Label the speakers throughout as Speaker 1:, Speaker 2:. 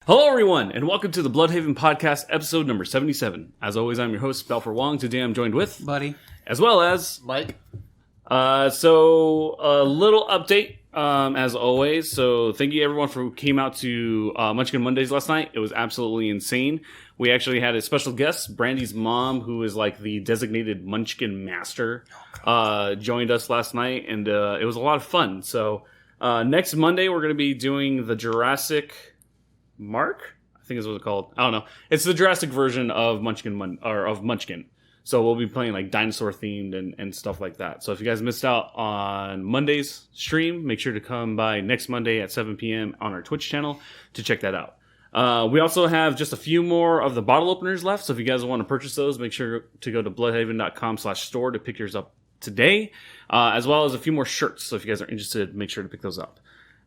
Speaker 1: Hello, everyone, and welcome to the Bluhdhaven podcast, episode number 77. As always, I'm your host, Baklfour and Today I'm joined with
Speaker 2: Buddy,
Speaker 1: as well as
Speaker 3: Mike.
Speaker 1: So a little update, as always. So thank you everyone who came out to Munchkin Mondays last night. It was absolutely insane. We actually had a special guest, Brandy's mom, who is like the designated Munchkin master, joined us last night, and it was a lot of fun. So next Monday we're going to be doing the Jurassic Mark, I think is what it's called. I don't know. It's the Jurassic version of Munchkin. So we'll be playing like dinosaur themed and stuff like that. So if you guys missed out on Monday's stream, make sure to come by next Monday at 7 p.m. on our Twitch channel to check that out. We also have just a few more of the bottle openers left. So if you guys want to purchase those, make sure to go to bluhdhaven.com/store to pick yours up today, as well as a few more shirts. So if you guys are interested, make sure to pick those up.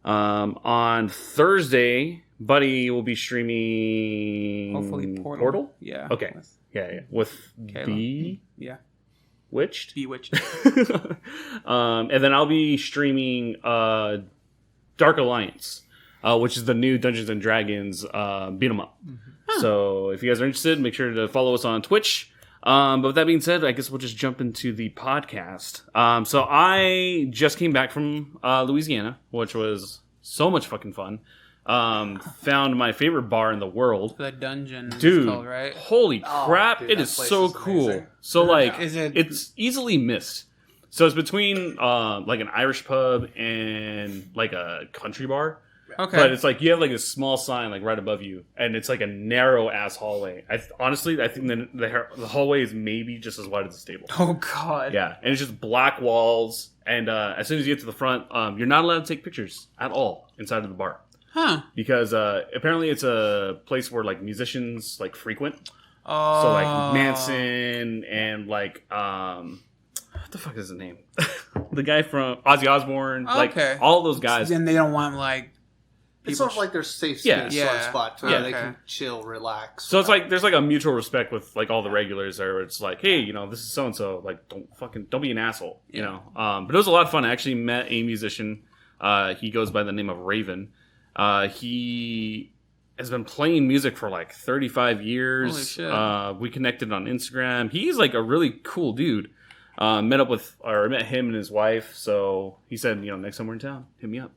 Speaker 1: On Thursday, Buddy will be streaming.
Speaker 2: hopefully Portal. Yeah.
Speaker 1: Okay. Yeah. With
Speaker 2: Kayla.
Speaker 1: Bewitched.
Speaker 2: Bewitched.
Speaker 1: And then I'll be streaming Dark Alliance, which is the new Dungeons and Dragons beat 'em up. Mm-hmm. So if you guys are interested, make sure to follow us on Twitch. But with that being said, I guess we'll just jump into the podcast. So I just came back from Louisiana, which was so much fucking fun. Found my favorite bar in the world.
Speaker 2: The dungeon,
Speaker 1: dude,
Speaker 2: it's called, right?
Speaker 1: Holy crap, dude, it is so cool. Amazing. So like, it's easily missed. So it's between like an Irish pub and like a country bar.
Speaker 2: Okay.
Speaker 1: But it's like you have like a small sign like right above you, and it's like a narrow ass hallway. Honestly, I think the hallway is maybe just as wide as the stable.
Speaker 2: Oh god.
Speaker 1: Yeah, and it's just black walls. And as soon as you get to the front, you're not allowed to take pictures at all inside of the bar.
Speaker 2: Huh.
Speaker 1: Because apparently it's a place where like musicians like frequent.
Speaker 2: Oh.
Speaker 1: So like Manson and like what the fuck is his name? The guy from Ozzy Osbourne. Like all those guys.
Speaker 2: Then they don't want like
Speaker 3: it's sort of like their safe space sort of spot where they can chill, relax.
Speaker 1: So it's like there's like a mutual respect with like all the regulars there. Where it's like, hey, you know, this is so and so. Like, don't be an asshole, you know. But it was a lot of fun. I actually met a musician. He goes by the name of Raven. He has been playing music for like 35 years.
Speaker 2: Holy shit.
Speaker 1: We connected on Instagram. He's like a really cool dude. Met him and his wife. So he said, you know, next time we're in town, hit me up.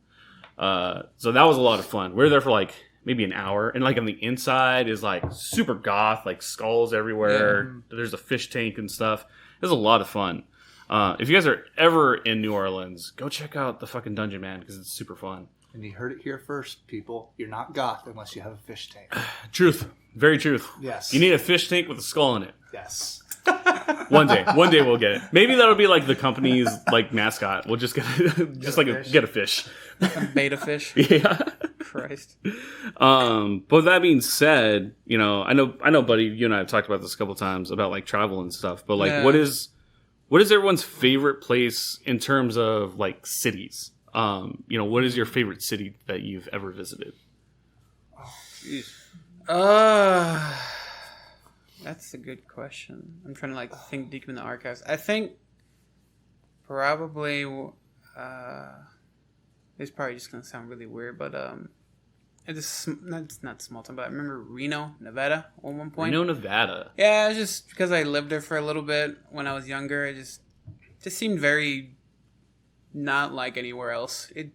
Speaker 1: So that was a lot of fun. We were there for like maybe an hour, and like on the inside is like super goth, like skulls everywhere. Yeah. There's a fish tank and stuff. It was a lot of fun. If you guys are ever in New Orleans, go check out the fucking Dungeon, man, because it's super fun.
Speaker 3: And you heard it here first, people. You're not goth unless you have a fish tank.
Speaker 1: Truth. Very truth.
Speaker 3: Yes.
Speaker 1: You need a fish tank with a skull in it.
Speaker 3: Yes.
Speaker 1: One day we'll get it. Maybe that'll be like the company's like mascot. We'll just get a fish.
Speaker 2: A beta fish.
Speaker 1: Yeah.
Speaker 2: Christ.
Speaker 1: But with that being said, you know, I know, Buddy, you and I have talked about this a couple times about like travel and stuff. But like, what is everyone's favorite place in terms of like cities? You know, what is your favorite city that you've ever visited?
Speaker 2: That's a good question. I'm trying to like think deep in the archives. I think probably it's probably just gonna sound really weird, but it's not small town, but I remember Reno, Nevada at one point.
Speaker 1: Reno, Nevada.
Speaker 2: Yeah, it's just because I lived there for a little bit when I was younger. It just seemed very not like anywhere else. It,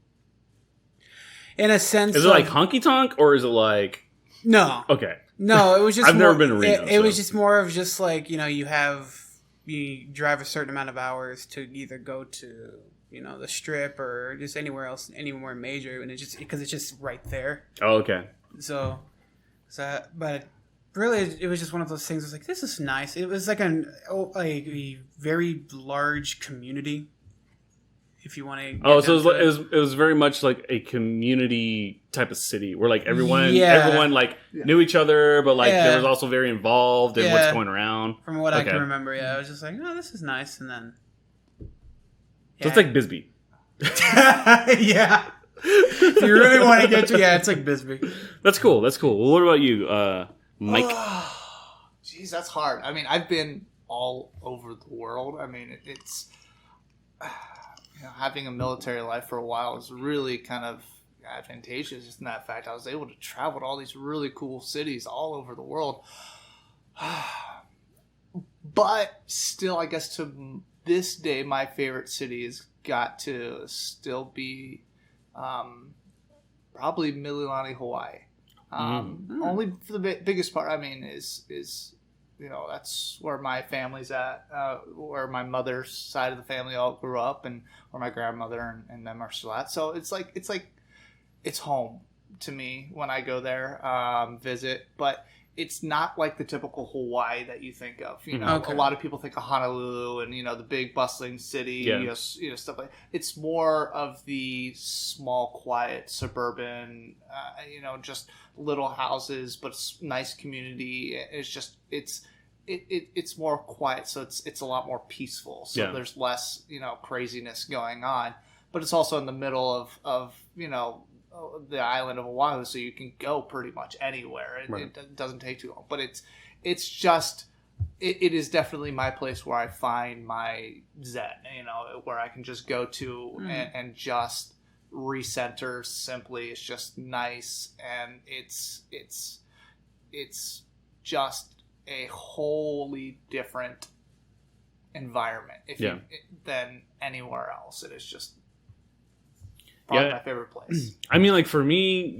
Speaker 2: in a sense,
Speaker 1: is it like honky tonk or is it like
Speaker 2: no?
Speaker 1: Okay.
Speaker 2: No, it was just.
Speaker 1: I've never been to Reno.
Speaker 2: It was just more of just like, you know, you drive a certain amount of hours to either go to, you know, the Strip or just anywhere else, anywhere major, and it's just right there.
Speaker 1: Oh, okay.
Speaker 2: So, but really, it was just one of those things. I was like, this is nice. It was like a very large community. If you want to.
Speaker 1: Oh, so it was very much like a community type of city where like everyone like knew each other, but like there was also very involved in what's going around.
Speaker 2: From what I can remember, I was just like, oh, this is nice, and then.
Speaker 1: So it's like Bisbee.
Speaker 2: Yeah. If you really want to get to, it's like Bisbee.
Speaker 1: That's cool. Well, what about you, Mike?
Speaker 3: Jeez, that's hard. I mean, I've been all over the world. I mean, it's. You know, having a military life for a while is really kind of advantageous in that fact. I was able to travel to all these really cool cities all over the world. But still, I guess to this day, my favorite city has got to still be probably Mililani, Hawaii. Only for the biggest part, I mean, is that's where my family's at, where my mother's side of the family all grew up, and where my grandmother and them are still at. So it's home to me when I go there, visit. But it's not like the typical Hawaii that you think of. A lot of people think of Honolulu and the big bustling city, stuff like. It's more of the small, quiet, suburban, just little houses, but nice community. It's more quiet, so it's a lot more peaceful. So there's less craziness going on, but it's also in the middle of the island of Oahu, so you can go pretty much anywhere. It doesn't take too long, but it is definitely my place where I find my zen, where I can just go to and just recenter simply. It's just nice, and it's just a wholly different environment than anywhere else. It is just probably my favorite place.
Speaker 1: I mean, like, for me,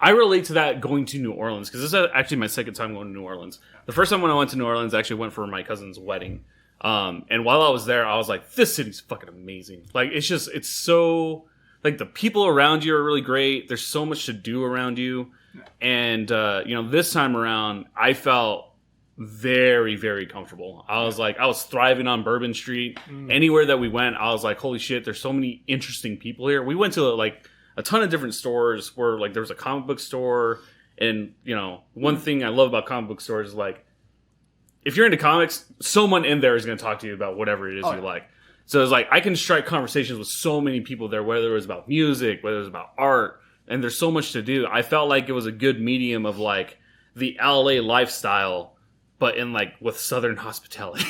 Speaker 1: I relate to that going to New Orleans, because this is actually my second time going to New Orleans. The first time when I went to New Orleans, I actually went for my cousin's wedding. And while I was there, I was like, this city's fucking amazing. Like, it's so, like, the people around you are really great. There's so much to do around you. And, this time around, I felt very, very comfortable. I was thriving on Bourbon Street. Anywhere that we went, I was like, holy shit, there's so many interesting people here. We went to like a ton of different stores where like there was a comic book store, and one thing I love about comic book stores is like, if you're into comics, someone in there is going to talk to you about whatever it is you like. So it's like I can strike conversations with so many people there, whether it was about music, whether it was about art, and there's so much to do. I felt like it was a good medium of like the LA lifestyle, but in like with Southern hospitality.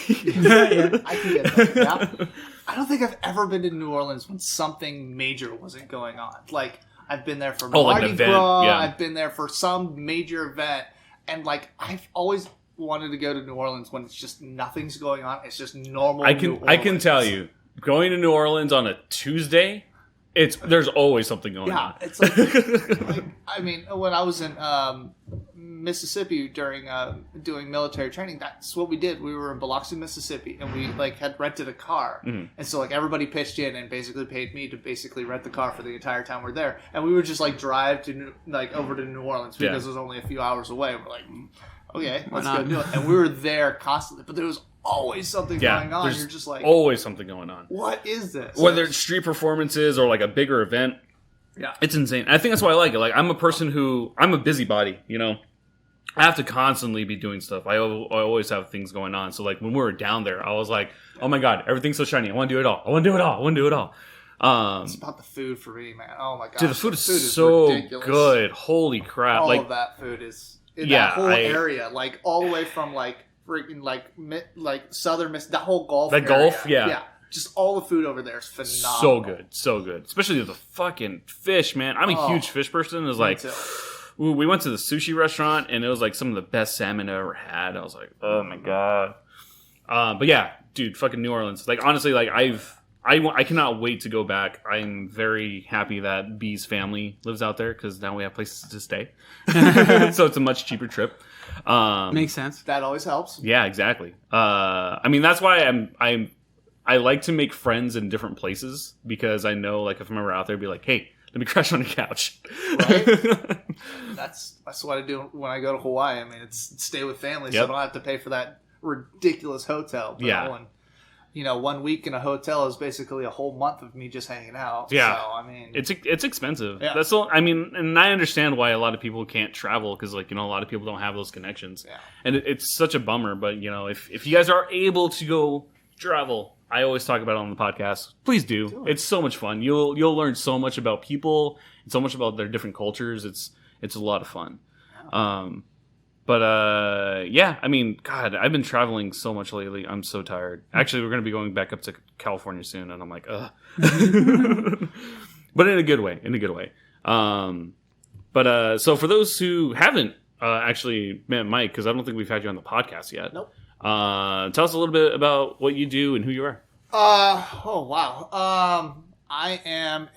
Speaker 3: I can get that. Yeah. I don't think I've ever been to New Orleans when something major wasn't going on. Like, I've been there for Mardi Gras. Yeah. I've been there for some major event, and like I've always wanted to go to New Orleans when it's just nothing's going on. It's just normal.
Speaker 1: I can tell you, going to New Orleans on a Tuesday, there's always something going on.
Speaker 3: Yeah, it's like I mean, when I was in Mississippi during doing military training, that's what we did. We were in Biloxi, Mississippi, and we like had rented a car, and so like everybody pitched in and basically paid me to basically rent the car for the entire time we're there, and we would just like drive to over to New Orleans because it was only a few hours away. We're like, okay, let's go do it, and we were there constantly, but there was always something going on. You're just like, always
Speaker 1: something going on.
Speaker 3: What is this?
Speaker 1: Whether it's street performances or like a bigger event, it's insane. I think that's why I like it. Like, I'm a busybody, I have to constantly be doing stuff. I always have things going on. So like when we were down there, I was like, oh my God, everything's so shiny. I want to do it all.
Speaker 3: It's about the food for me, man. Oh my God.
Speaker 1: Dude, the food is so ridiculous. Good. Holy crap.
Speaker 3: All of that food is in that whole area. Like all the way from like freaking like southern Miss, that whole Gulf area.
Speaker 1: Gulf,
Speaker 3: yeah. Just all the food over there is phenomenal.
Speaker 1: So good. Especially the fucking fish, man. I'm a huge fish person. It was like, ooh, we went to the sushi restaurant, and it was like some of the best salmon I ever had. I was like, oh my God. But yeah, dude, fucking New Orleans. Like, honestly, like I cannot wait to go back. I'm very happy that B's family lives out there, because now we have places to stay. So it's a much cheaper trip.
Speaker 2: Makes sense.
Speaker 3: That always helps.
Speaker 1: Yeah, exactly. I mean, that's why I like to make friends in different places, because I know, like, if I'm ever out there, I'd be like, hey, let me crash on the couch.
Speaker 3: Right? That's what I do when I go to Hawaii. I mean, it's stay with family, so I don't have to pay for that ridiculous hotel. But 1 week in a hotel is basically a whole month of me just hanging out.
Speaker 1: Yeah,
Speaker 3: so, I mean,
Speaker 1: it's expensive.
Speaker 3: Yeah.
Speaker 1: That's all. I mean, and I understand why a lot of people can't travel, because a lot of people don't have those connections.
Speaker 3: Yeah,
Speaker 1: and it's such a bummer. But if you guys are able to go travel, I always talk about it on the podcast. Please do. It's so much fun. You'll learn so much about people and so much about their different cultures. It's a lot of fun. Yeah. I mean, God, I've been traveling so much lately. I'm so tired. Actually, we're going to be going back up to California soon, and I'm like, ugh. but in a good way. So for those who haven't actually met Mike, because I don't think we've had you on the podcast yet.
Speaker 3: Nope.
Speaker 1: Tell us a little bit about what you do and who you are.
Speaker 3: Oh wow. I am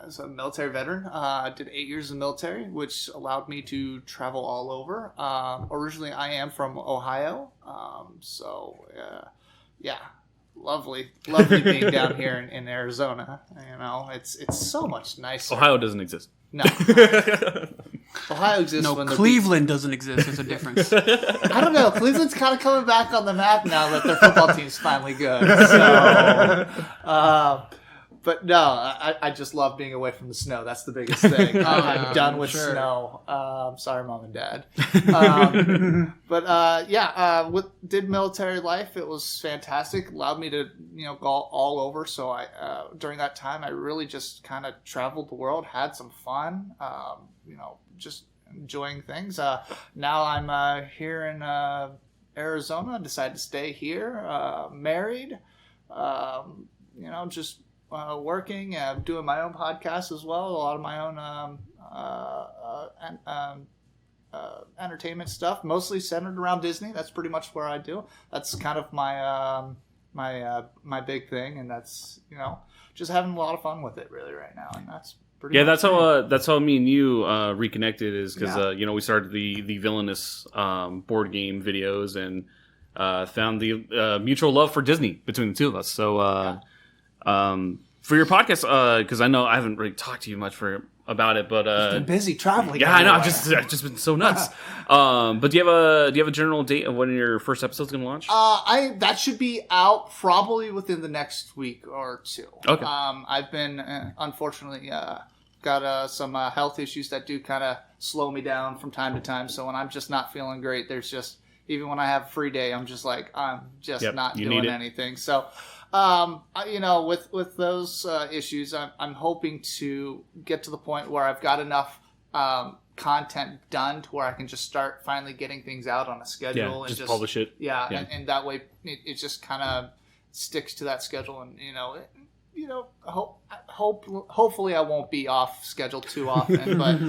Speaker 3: as a military veteran. I did 8 years in the military, which allowed me to travel all over. Originally, I am from Ohio, yeah, lovely being down here in Arizona. You know, it's so much nicer.
Speaker 1: Ohio doesn't exist.
Speaker 3: No. Ohio exists.
Speaker 2: No,
Speaker 3: when
Speaker 2: Cleveland doesn't exist. There's a difference.
Speaker 3: I don't know. Cleveland's kind of coming back on the map now that their football team's finally good. So, but no, I just love being away from the snow. That's the biggest thing. I'm done with snow. Sorry, Mom and Dad. Did military life. It was fantastic. Allowed me to go all over. So during that time, I really just kind of traveled the world, had some fun. Just enjoying things. Now I'm here in Arizona. Decided to stay here. Married. Just working. Doing my own podcast as well. A lot of my own entertainment stuff. Mostly centered around Disney. That's pretty much where I do. That's kind of my my big thing, and that's just having a lot of fun with it really right now, and that's. That's
Speaker 1: how me and you reconnected is because we started the Villainous board game videos and found the mutual love for Disney between the two of us. So for your podcast, because I know I haven't really talked to you much about it, but
Speaker 3: you've been busy traveling.
Speaker 1: Yeah, I know. I've just been so nuts. But do you have a general date of when your first episode's going to launch?
Speaker 3: That should be out probably within the next week or two.
Speaker 1: Okay.
Speaker 3: I've been unfortunately got some health issues that do kind of slow me down from time to time. So when I'm just not feeling great, there's just even when I have a free day, I'm just like I'm just not doing anything. So. With those issues, I'm hoping to get to the point where I've got enough content done to where I can just start finally getting things out on a schedule and
Speaker 1: just publish it.
Speaker 3: Yeah. And that way it just kind of sticks to that schedule, and hopefully I won't be off schedule too often, but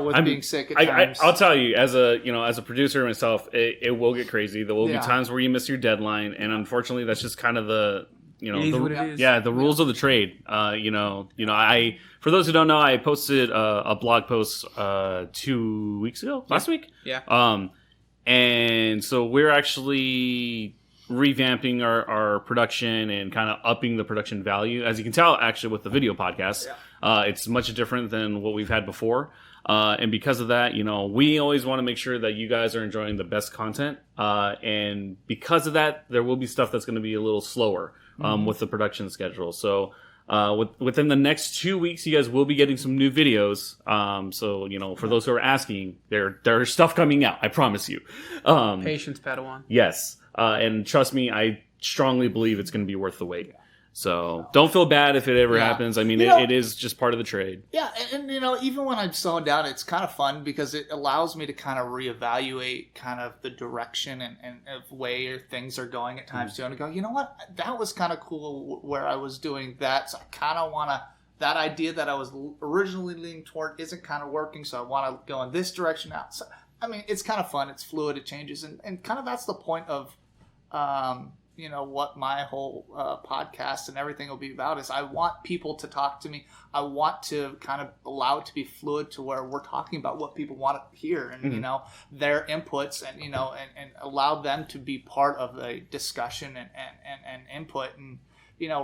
Speaker 3: with being sick at times.
Speaker 1: I'll tell you, as a producer myself, it will get crazy. There will be times where you miss your deadline, and unfortunately, that's just kind of the the rules of the trade. For those who don't know, I posted a blog post 2 weeks ago, last week.
Speaker 2: Yeah.
Speaker 1: And so we're actually revamping our production and kind of upping the production value. As you can tell, actually, with the video podcast, it's much different than what we've had before. And because of that, we always want to make sure that you guys are enjoying the best content. And because of that, there will be stuff that's going to be a little slower with the production schedule. So within the next 2 weeks, you guys will be getting some new videos. So, for those who are asking, there's stuff coming out. I promise you.
Speaker 2: Patience, Padawan.
Speaker 1: Yes. And trust me, I strongly believe it's going to be worth the wait. So don't feel bad if it ever happens. I mean, it is just part of the trade.
Speaker 3: Yeah, and even when I'm slowing down, it's kind of fun because it allows me to kind of reevaluate kind of the direction and of way things are going at times too, and to go, you know what, that was kind of cool where I was doing that. So I kind of want to, that idea that I was originally leaning toward isn't kind of working, so I want to go in this direction now. So, I mean, it's kind of fun. It's fluid. It changes, and kind of that's the point of. What my whole podcast and everything will be about is I want people to talk to me. I want to kind of allow it to be fluid to where we're talking about what people want to hear and, their inputs and, and allow them to be part of the discussion and input and,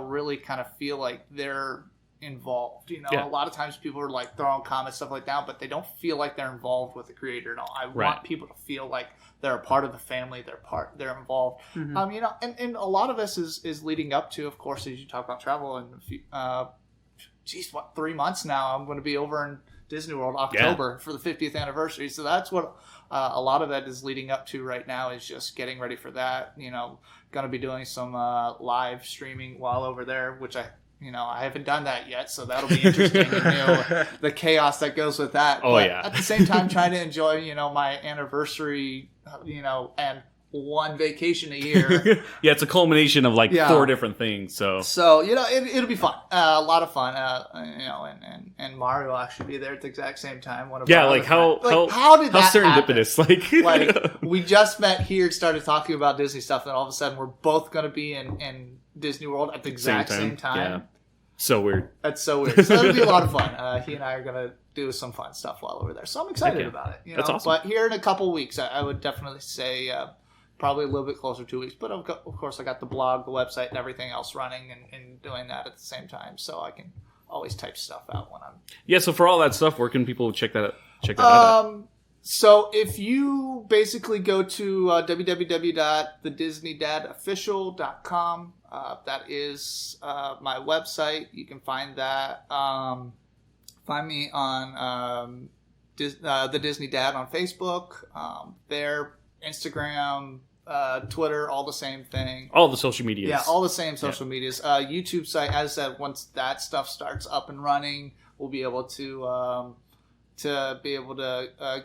Speaker 3: really kind of feel like they're involved. A lot of times people are like throwing comments, stuff like that, but they don't feel like they're involved with the creator at all. I want people to feel like they're a part of the family. They're involved. And a lot of this is leading up to, of course, as you talk about travel and 3 months now, I'm going to be over in Disney World October for the 50th anniversary. So that's what a lot of that is leading up to right now is just getting ready for that. Going to be doing some live streaming while over there, which I haven't done that yet, so that'll be interesting. The chaos that goes with that.
Speaker 1: Oh,
Speaker 3: but at the same time, trying to enjoy, my anniversary, and one vacation a year.
Speaker 1: Yeah, it's a culmination of like
Speaker 3: Yeah.
Speaker 1: 4 different things. So
Speaker 3: It'll be fun. A lot of fun. And Mario will actually be there at the exact same time. One of
Speaker 1: yeah,
Speaker 3: our
Speaker 1: like
Speaker 3: other friends.
Speaker 1: how
Speaker 3: did that
Speaker 1: serendipitous?
Speaker 3: happen?
Speaker 1: Like
Speaker 3: Like we just met here, started talking about Disney stuff, and all of a sudden we're both going to be in Disney World at the exact same time.
Speaker 1: Yeah, so weird.
Speaker 3: That's so weird. So it'll be a lot of fun. He and I are going to do some fun stuff while we're there. So I'm excited about it.
Speaker 1: That's awesome.
Speaker 3: But here in a couple weeks, I would definitely say probably a little bit closer to 2 weeks. But of course, I got the blog, the website, and everything else running and doing that at the same time. So I can always type stuff out when I'm...
Speaker 1: Yeah, so for all that stuff, where can people check that out?
Speaker 3: So if you basically go to www.thedisneydadofficial.com, that is my website. You can find that. Find me on the Disney Dad on Facebook, there, Instagram, Twitter, all the same thing.
Speaker 1: All the social medias.
Speaker 3: Yeah, all the same social medias. YouTube site, as I said, once that stuff starts up and running, we'll be able to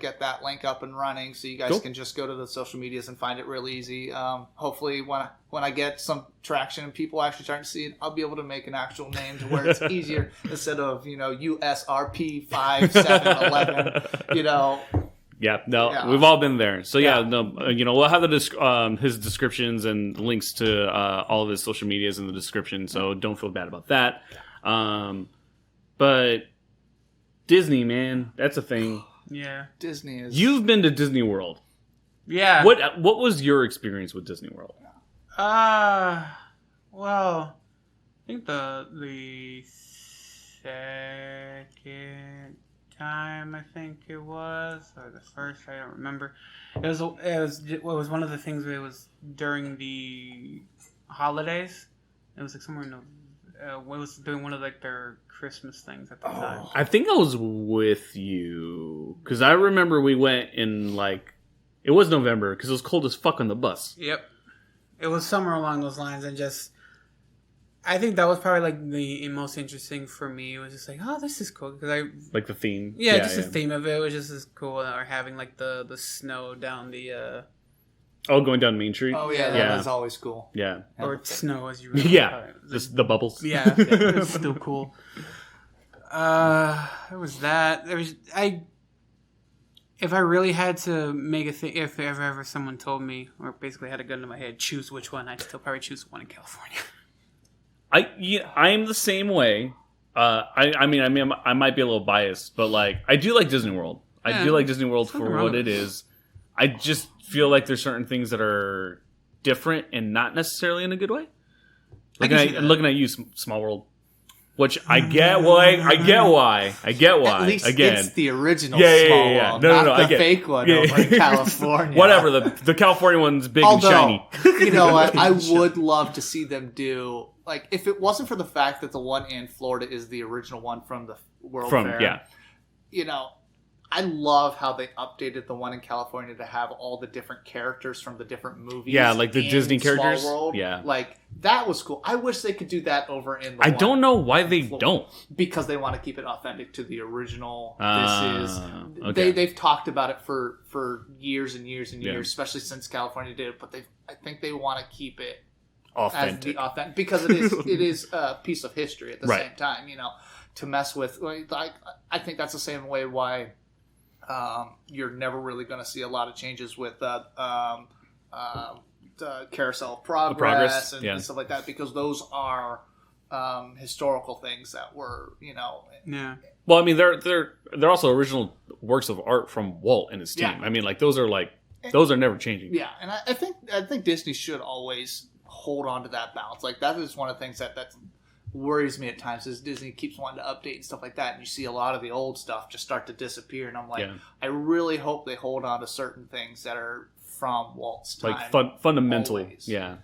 Speaker 3: get that link up and running, so you guys can just go to the social medias and find it real easy. Hopefully, when I get some traction and people actually starting to see it, I'll be able to make an actual name to where it's easier instead of USRP 5711.
Speaker 1: Yeah, we've all been there. So we'll have his descriptions and links to all of his social medias in the description. So don't feel bad about that. But Disney, man, that's a thing.
Speaker 2: Yeah,
Speaker 3: Disney is.
Speaker 1: You've been to Disney World.
Speaker 2: Yeah.
Speaker 1: What was your experience with Disney World?
Speaker 2: Well, I think the second time, I think it was, or the first, I don't remember. It was one of the things where it was during the holidays. It was like somewhere in it was doing one of like their Christmas things at the time.
Speaker 1: I think I was with you because I remember we went in like it was November because it was cold as fuck on the bus.
Speaker 2: Yep, it was somewhere along those lines, and just I think that was probably like the most interesting for me. It was just like, oh, this is cool because I
Speaker 1: like the theme.
Speaker 2: The theme of it was just as cool, or having like the snow down the.
Speaker 1: Going down Main Street.
Speaker 3: Oh yeah, that was always cool.
Speaker 1: Yeah,
Speaker 2: or snow as you.
Speaker 1: The bubbles.
Speaker 2: Yeah, it was still cool. There was that. If I really had to make a thing, if ever someone told me, or basically had a gun to my head, choose which one, I'd still probably choose the one in California. I'm the same way. I mean, I might be a little biased, but like, I do like Disney World. I do like Disney World for what it is. I just feel like there's certain things that are different and not necessarily in a good way. Looking at you, Small World, which I get why.
Speaker 3: At least
Speaker 1: again,
Speaker 3: it's the original Small World, not the fake one over in California.
Speaker 1: Whatever, the California one's big and shiny.
Speaker 3: You know what? I would love to see them do, like, if it wasn't for the fact that the one in Florida is the original one from the World Fair.
Speaker 1: Yeah.
Speaker 3: You know, I love how they updated the one in California to have all the different characters from the different movies.
Speaker 1: Yeah, like the Disney characters.
Speaker 3: Small World.
Speaker 1: Yeah.
Speaker 3: Like, that was cool. I wish they could do that over in the
Speaker 1: I don't know why they don't.
Speaker 3: Because they want to keep it authentic to the original. They've talked about it for years and years and years, especially since California did it, but I think they want to keep it
Speaker 1: authentic.
Speaker 3: Because it is a piece of history at the same time, you know, to mess with. Like, I think that's the same way why you're never really going to see a lot of changes with the Carousel of Progress and stuff like that, because those are historical things that were, you know.
Speaker 2: Yeah.
Speaker 1: Well, I mean, they're also original works of art from Walt and his team. Yeah. I mean, like those are never changing.
Speaker 3: Yeah, and I think Disney should always hold on to that balance. Like, that is one of the things that worries me at times, is Disney keeps wanting to update and stuff like that, and you see a lot of the old stuff just start to disappear, and I'm like, I really hope they hold on to certain things that are from Walt's time.
Speaker 1: Like fundamental. Always. Yeah.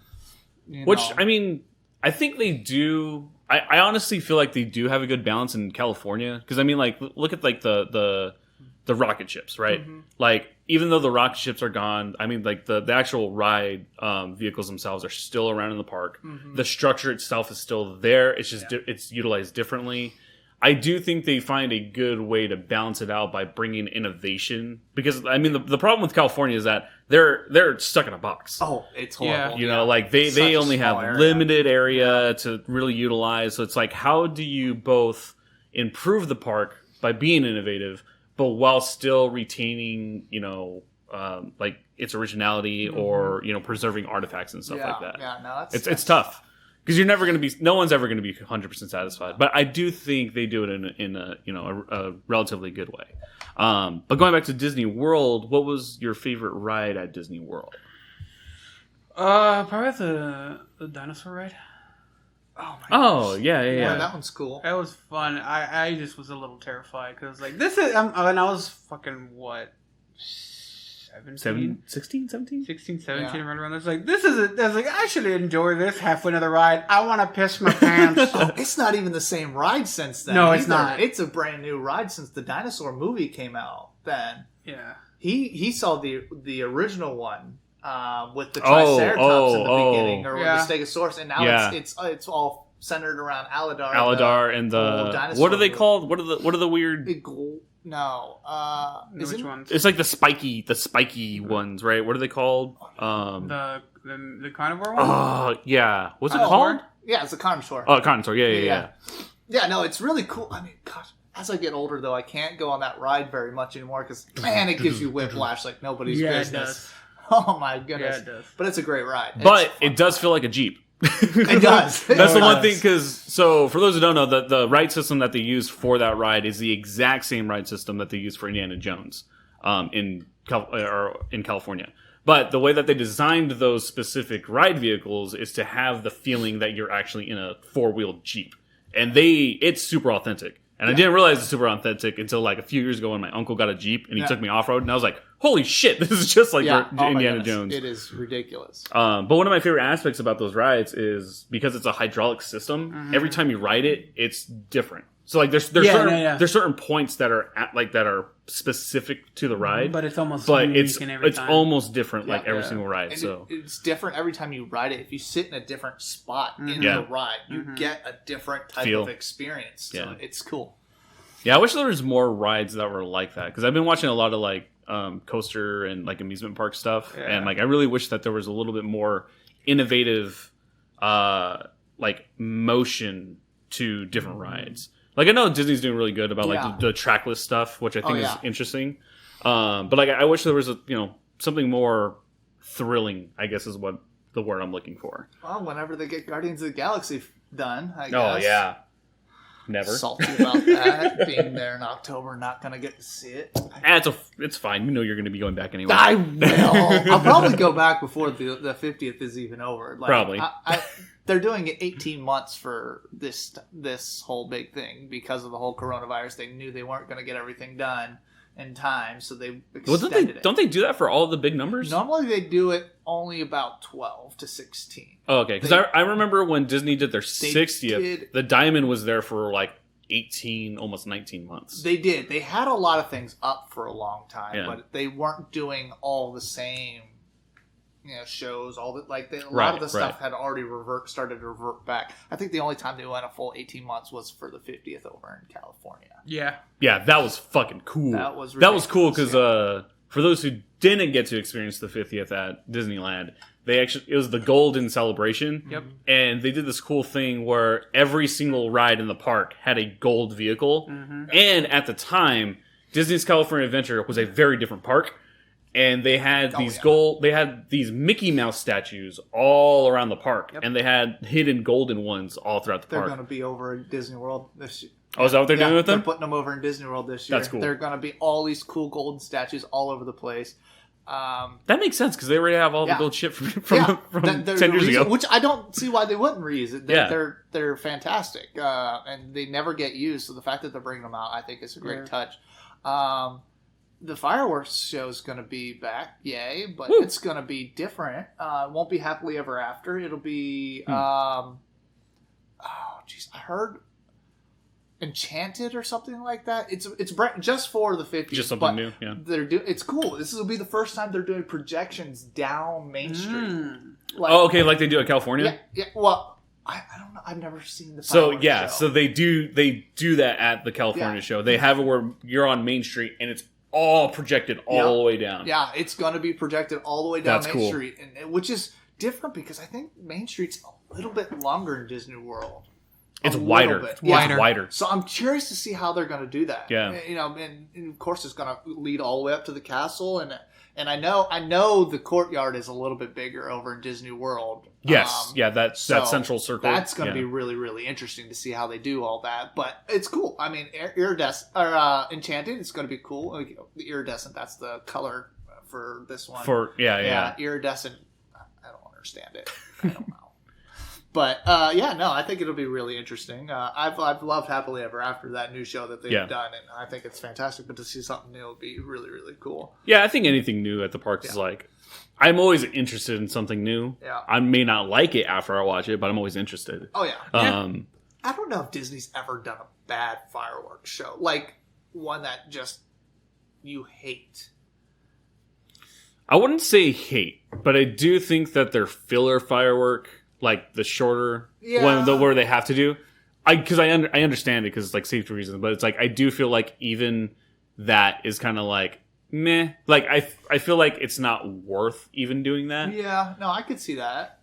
Speaker 1: Which, I mean, I think they do. I honestly feel like they do have a good balance in California, because I mean, like, look at like the rocket ships, right? Mm-hmm. Like, even though the rocket ships are gone, I mean, like the actual ride vehicles themselves are still around in the park. Mm-hmm. The structure itself is still there. It's just it's utilized differently.
Speaker 2: I do think they find a good way to balance it out by bringing innovation. Because I mean, the problem with California is that they're stuck in a box.
Speaker 3: Oh, it's horrible.
Speaker 2: You know, like they only have limited area to really utilize. So it's like, how do you both improve the park by being innovative, but while still retaining, you know, like its originality or, you know, preserving artifacts and stuff like that.
Speaker 3: Yeah, no,
Speaker 2: it's tough. Because you're never going to be, no one's ever going to be 100% satisfied. But I do think they do it in a you know, a relatively good way. But going back to Disney World, what was your favorite ride at Disney World?
Speaker 4: Probably the dinosaur ride.
Speaker 3: Oh,
Speaker 2: yeah.
Speaker 3: That one's cool.
Speaker 4: That was fun. I just was a little terrified because like this is, and I was fucking what, 17?
Speaker 2: 16, 17?
Speaker 4: 16, 17, right around there. It's like, this is I was like, I should enjoy this halfway into the ride. I want to piss my pants.
Speaker 3: It's not even the same ride since then.
Speaker 4: No, it's not.
Speaker 3: It's a brand new ride since the dinosaur movie came out then.
Speaker 4: Yeah.
Speaker 3: He saw the original one with the Triceratops in the beginning, or with the Stegosaurus, and now it's all centered around
Speaker 2: Aladar and the what are they called? What are the weird?
Speaker 3: No,
Speaker 4: which ones?
Speaker 2: It's like the spiky ones, right? What are they called?
Speaker 4: The carnivore one.
Speaker 2: Yeah. What's it called?
Speaker 3: Yeah, it's a carnivore.
Speaker 2: Oh, carnivore. Yeah.
Speaker 3: Yeah, no, it's really cool. I mean, gosh, as I get older, though, I can't go on that ride very much anymore because, man, it gives you whiplash like nobody's business. It does. Oh my goodness!
Speaker 4: Yeah, it does.
Speaker 3: But it's a great ride.
Speaker 2: But it does feel like a Jeep.
Speaker 3: It does.
Speaker 2: That's the one thing, because so for those who don't know, the ride system that they use for that ride is the exact same ride system that they use for Indiana Jones in California. But the way that they designed those specific ride vehicles is to have the feeling that you're actually in a four-wheeled Jeep, and it's super authentic. And I didn't realize it's super authentic until like a few years ago when my uncle got a Jeep and he took me off-road, and I was like, holy shit, this is just like Indiana Jones.
Speaker 3: It is ridiculous.
Speaker 2: But one of my favorite aspects about those rides is because it's a hydraulic system, every time you ride it, it's different. So like there's certain points that are specific to the ride,
Speaker 4: but it's almost
Speaker 2: almost different like every single ride.
Speaker 3: And
Speaker 2: so
Speaker 3: it's different every time you ride it. If you sit in a different spot in the ride, you get a different type of experience. So it's cool.
Speaker 2: Yeah, I wish there was more rides that were like that, because I've been watching a lot of like coaster and like amusement park stuff, and like I really wish that there was a little bit more innovative like motion to different rides. Like, I know Disney's doing really good about like the trackless stuff, which I think is interesting. But like, I wish there was something more thrilling, I guess is what the word I'm looking for.
Speaker 3: Well, whenever they get Guardians of the Galaxy done, I guess.
Speaker 2: Oh yeah, never.
Speaker 3: Salty about that being there in October, not gonna get to see it.
Speaker 2: It's fine. You know you're gonna be going back anyway.
Speaker 3: I will. I'll probably go back before the 50th is even over. Like,
Speaker 2: probably.
Speaker 3: They're doing it 18 months for this whole big thing because of the whole coronavirus. They knew they weren't going to get everything done in time, so they extended it.
Speaker 2: Don't they do that for all the big numbers?
Speaker 3: Normally they do it only about 12 to 16.
Speaker 2: Oh, okay. Because I remember when Disney did their 60th, the Diamond was there for like 18, almost 19 months.
Speaker 3: They did. They had a lot of things up for a long time, but they weren't doing all the same shows, all that, like a lot of the stuff had already started to revert back. I think the only time they went a full 18 months was for the 50th over in California.
Speaker 2: Yeah, that was fucking cool.
Speaker 3: That was
Speaker 2: cool because for those who didn't get to experience the 50th at Disneyland, it was the Golden Celebration.
Speaker 4: Yep.
Speaker 2: And they did this cool thing where every single ride in the park had a gold vehicle. And at the time, Disney's California Adventure was a very different park. And they had these Mickey Mouse statues all around the park, and they had hidden golden ones all throughout the park.
Speaker 3: They're going to be over in Disney World this year.
Speaker 2: Oh, is that what they're doing with them?
Speaker 3: They're putting them over in Disney World this year.
Speaker 2: That's cool.
Speaker 3: They're going to be all these cool golden statues all over the place.
Speaker 2: That makes sense because they already have all the gold shit from 10 years ago.
Speaker 3: Which I don't see why they wouldn't reuse it. They're fantastic, and they never get used. So the fact that they're bringing them out, I think, is a great touch. The fireworks show is going to be back, yay! But it's going to be different. It won't be Happily Ever After. It'll be, I heard Enchanted or something like that. It's just for the 50s.
Speaker 2: Just something new. Yeah,
Speaker 3: it's cool. This will be the first time they're doing projections down Main Street.
Speaker 2: Like they do at California.
Speaker 3: Yeah. Well, I don't know. I've never seen the
Speaker 2: So
Speaker 3: fireworks
Speaker 2: yeah,
Speaker 3: show.
Speaker 2: so they do that at the California show. They have it where you're on Main Street and it's all projected all the way down.
Speaker 3: Yeah, it's going to be projected all the way down
Speaker 2: That's
Speaker 3: Main
Speaker 2: cool.
Speaker 3: Street, which is different because I think Main Street's a little bit longer in Disney World.
Speaker 2: It's
Speaker 3: A
Speaker 2: wider.
Speaker 3: little bit.
Speaker 2: It's
Speaker 3: Yeah.
Speaker 2: wider.
Speaker 3: So I'm curious to see how they're going to do that.
Speaker 2: Yeah.
Speaker 3: And of course it's going to lead all the way up to the castle, and I know the courtyard is a little bit bigger over in Disney World.
Speaker 2: Yes, that
Speaker 3: so
Speaker 2: central circle.
Speaker 3: That's going to be really, really interesting to see how they do all that. But it's cool. I mean, Enchanted, it's going to be cool. The iridescent, that's the color for this one. Iridescent, I don't understand it. I don't know. But I think it'll be really interesting. I've loved Happily Ever After, that new show that they've done, and I think it's fantastic. But to see something new would be really, really cool.
Speaker 2: Yeah, I think anything new at the parks is like, I'm always interested in something new.
Speaker 3: Yeah.
Speaker 2: I may not like it after I watch it, but I'm always interested.
Speaker 3: Oh yeah.
Speaker 2: I
Speaker 3: don't know if Disney's ever done a bad fireworks show, like one that just you hate.
Speaker 2: I wouldn't say hate, but I do think that their filler firework, like the shorter one, where they have to do, because I understand it because it's like safety reasons, but it's like I do feel like even that is kind of like meh. Like I feel like it's not worth even doing that.
Speaker 3: Yeah, no, I could see that.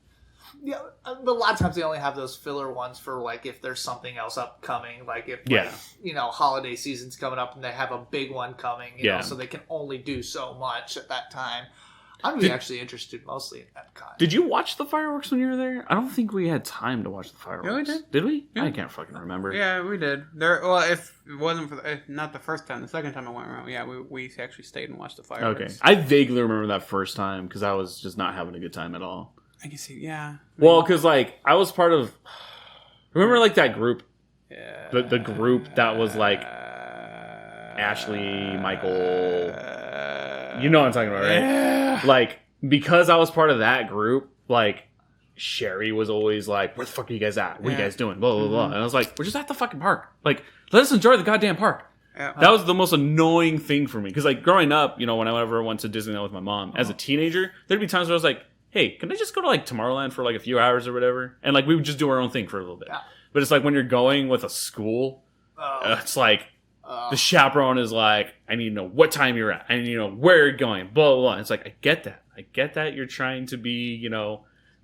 Speaker 3: Yeah, but a lot of times they only have those filler ones for like if there's something else upcoming, like if holiday season's coming up and they have a big one coming, you know, so they can only do so much at that time. I'm actually interested mostly in that kind.
Speaker 2: Did you watch the fireworks when you were there? I don't think we had time to watch the fireworks.
Speaker 4: Yeah, we did.
Speaker 2: Did we?
Speaker 4: Yeah.
Speaker 2: I can't fucking remember.
Speaker 4: Yeah, we did. If it wasn't for not the first time, the second time I went around, we actually stayed and watched the fireworks.
Speaker 2: Okay, I vaguely remember that first time because I was just not having a good time at all.
Speaker 4: I can see, yeah.
Speaker 2: Well, because like I was part of. Remember, like that group.
Speaker 4: Yeah.
Speaker 2: The group that was like Ashley, Michael. You know what I'm talking about, right?
Speaker 4: Yeah.
Speaker 2: Like, because I was part of that group, like, Sherry was always like, where the fuck are you guys at? What are you guys doing? Blah, blah, blah. And I was like, we're just at the fucking park. Like, let us enjoy the goddamn park.
Speaker 4: Yeah.
Speaker 2: That was the most annoying thing for me. Because, like, growing up, whenever I went to Disneyland with my mom, as a teenager, there'd be times where I was like, hey, can I just go to, like, Tomorrowland for, like, a few hours or whatever? And, like, we would just do our own thing for a little bit.
Speaker 3: Yeah.
Speaker 2: But it's like when you're going with a school, it's like, the chaperone is like, I need to know what time you're at. I need to know where you're going. Blah, blah, blah. It's like, I get that. You're trying to be,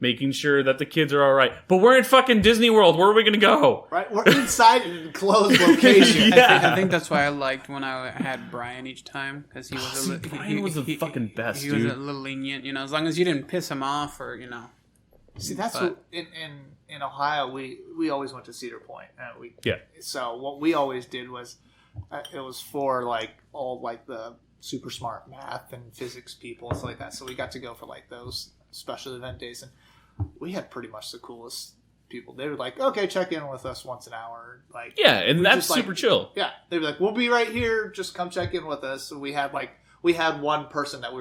Speaker 2: making sure that the kids are all right. But we're in fucking Disney World. Where are we going to go?
Speaker 3: Right? We're inside an enclosed location.
Speaker 4: I think that's why I liked when I had Brian each time. Because he was
Speaker 2: Brian was the fucking best,
Speaker 4: He
Speaker 2: dude.
Speaker 4: was a little lenient, as long as you didn't piss him off or,
Speaker 3: See, that's what in Ohio we always went to Cedar Point. So what we always did was it was for like all like the super smart math and physics people and stuff like that. So we got to go for like those special event days, and we had pretty much the coolest people. They were like, "Okay, check in with us once an hour." Like,
Speaker 2: and that's super chill.
Speaker 3: Yeah, they were like, "We'll be right here. Just come check in with us." So we had one person that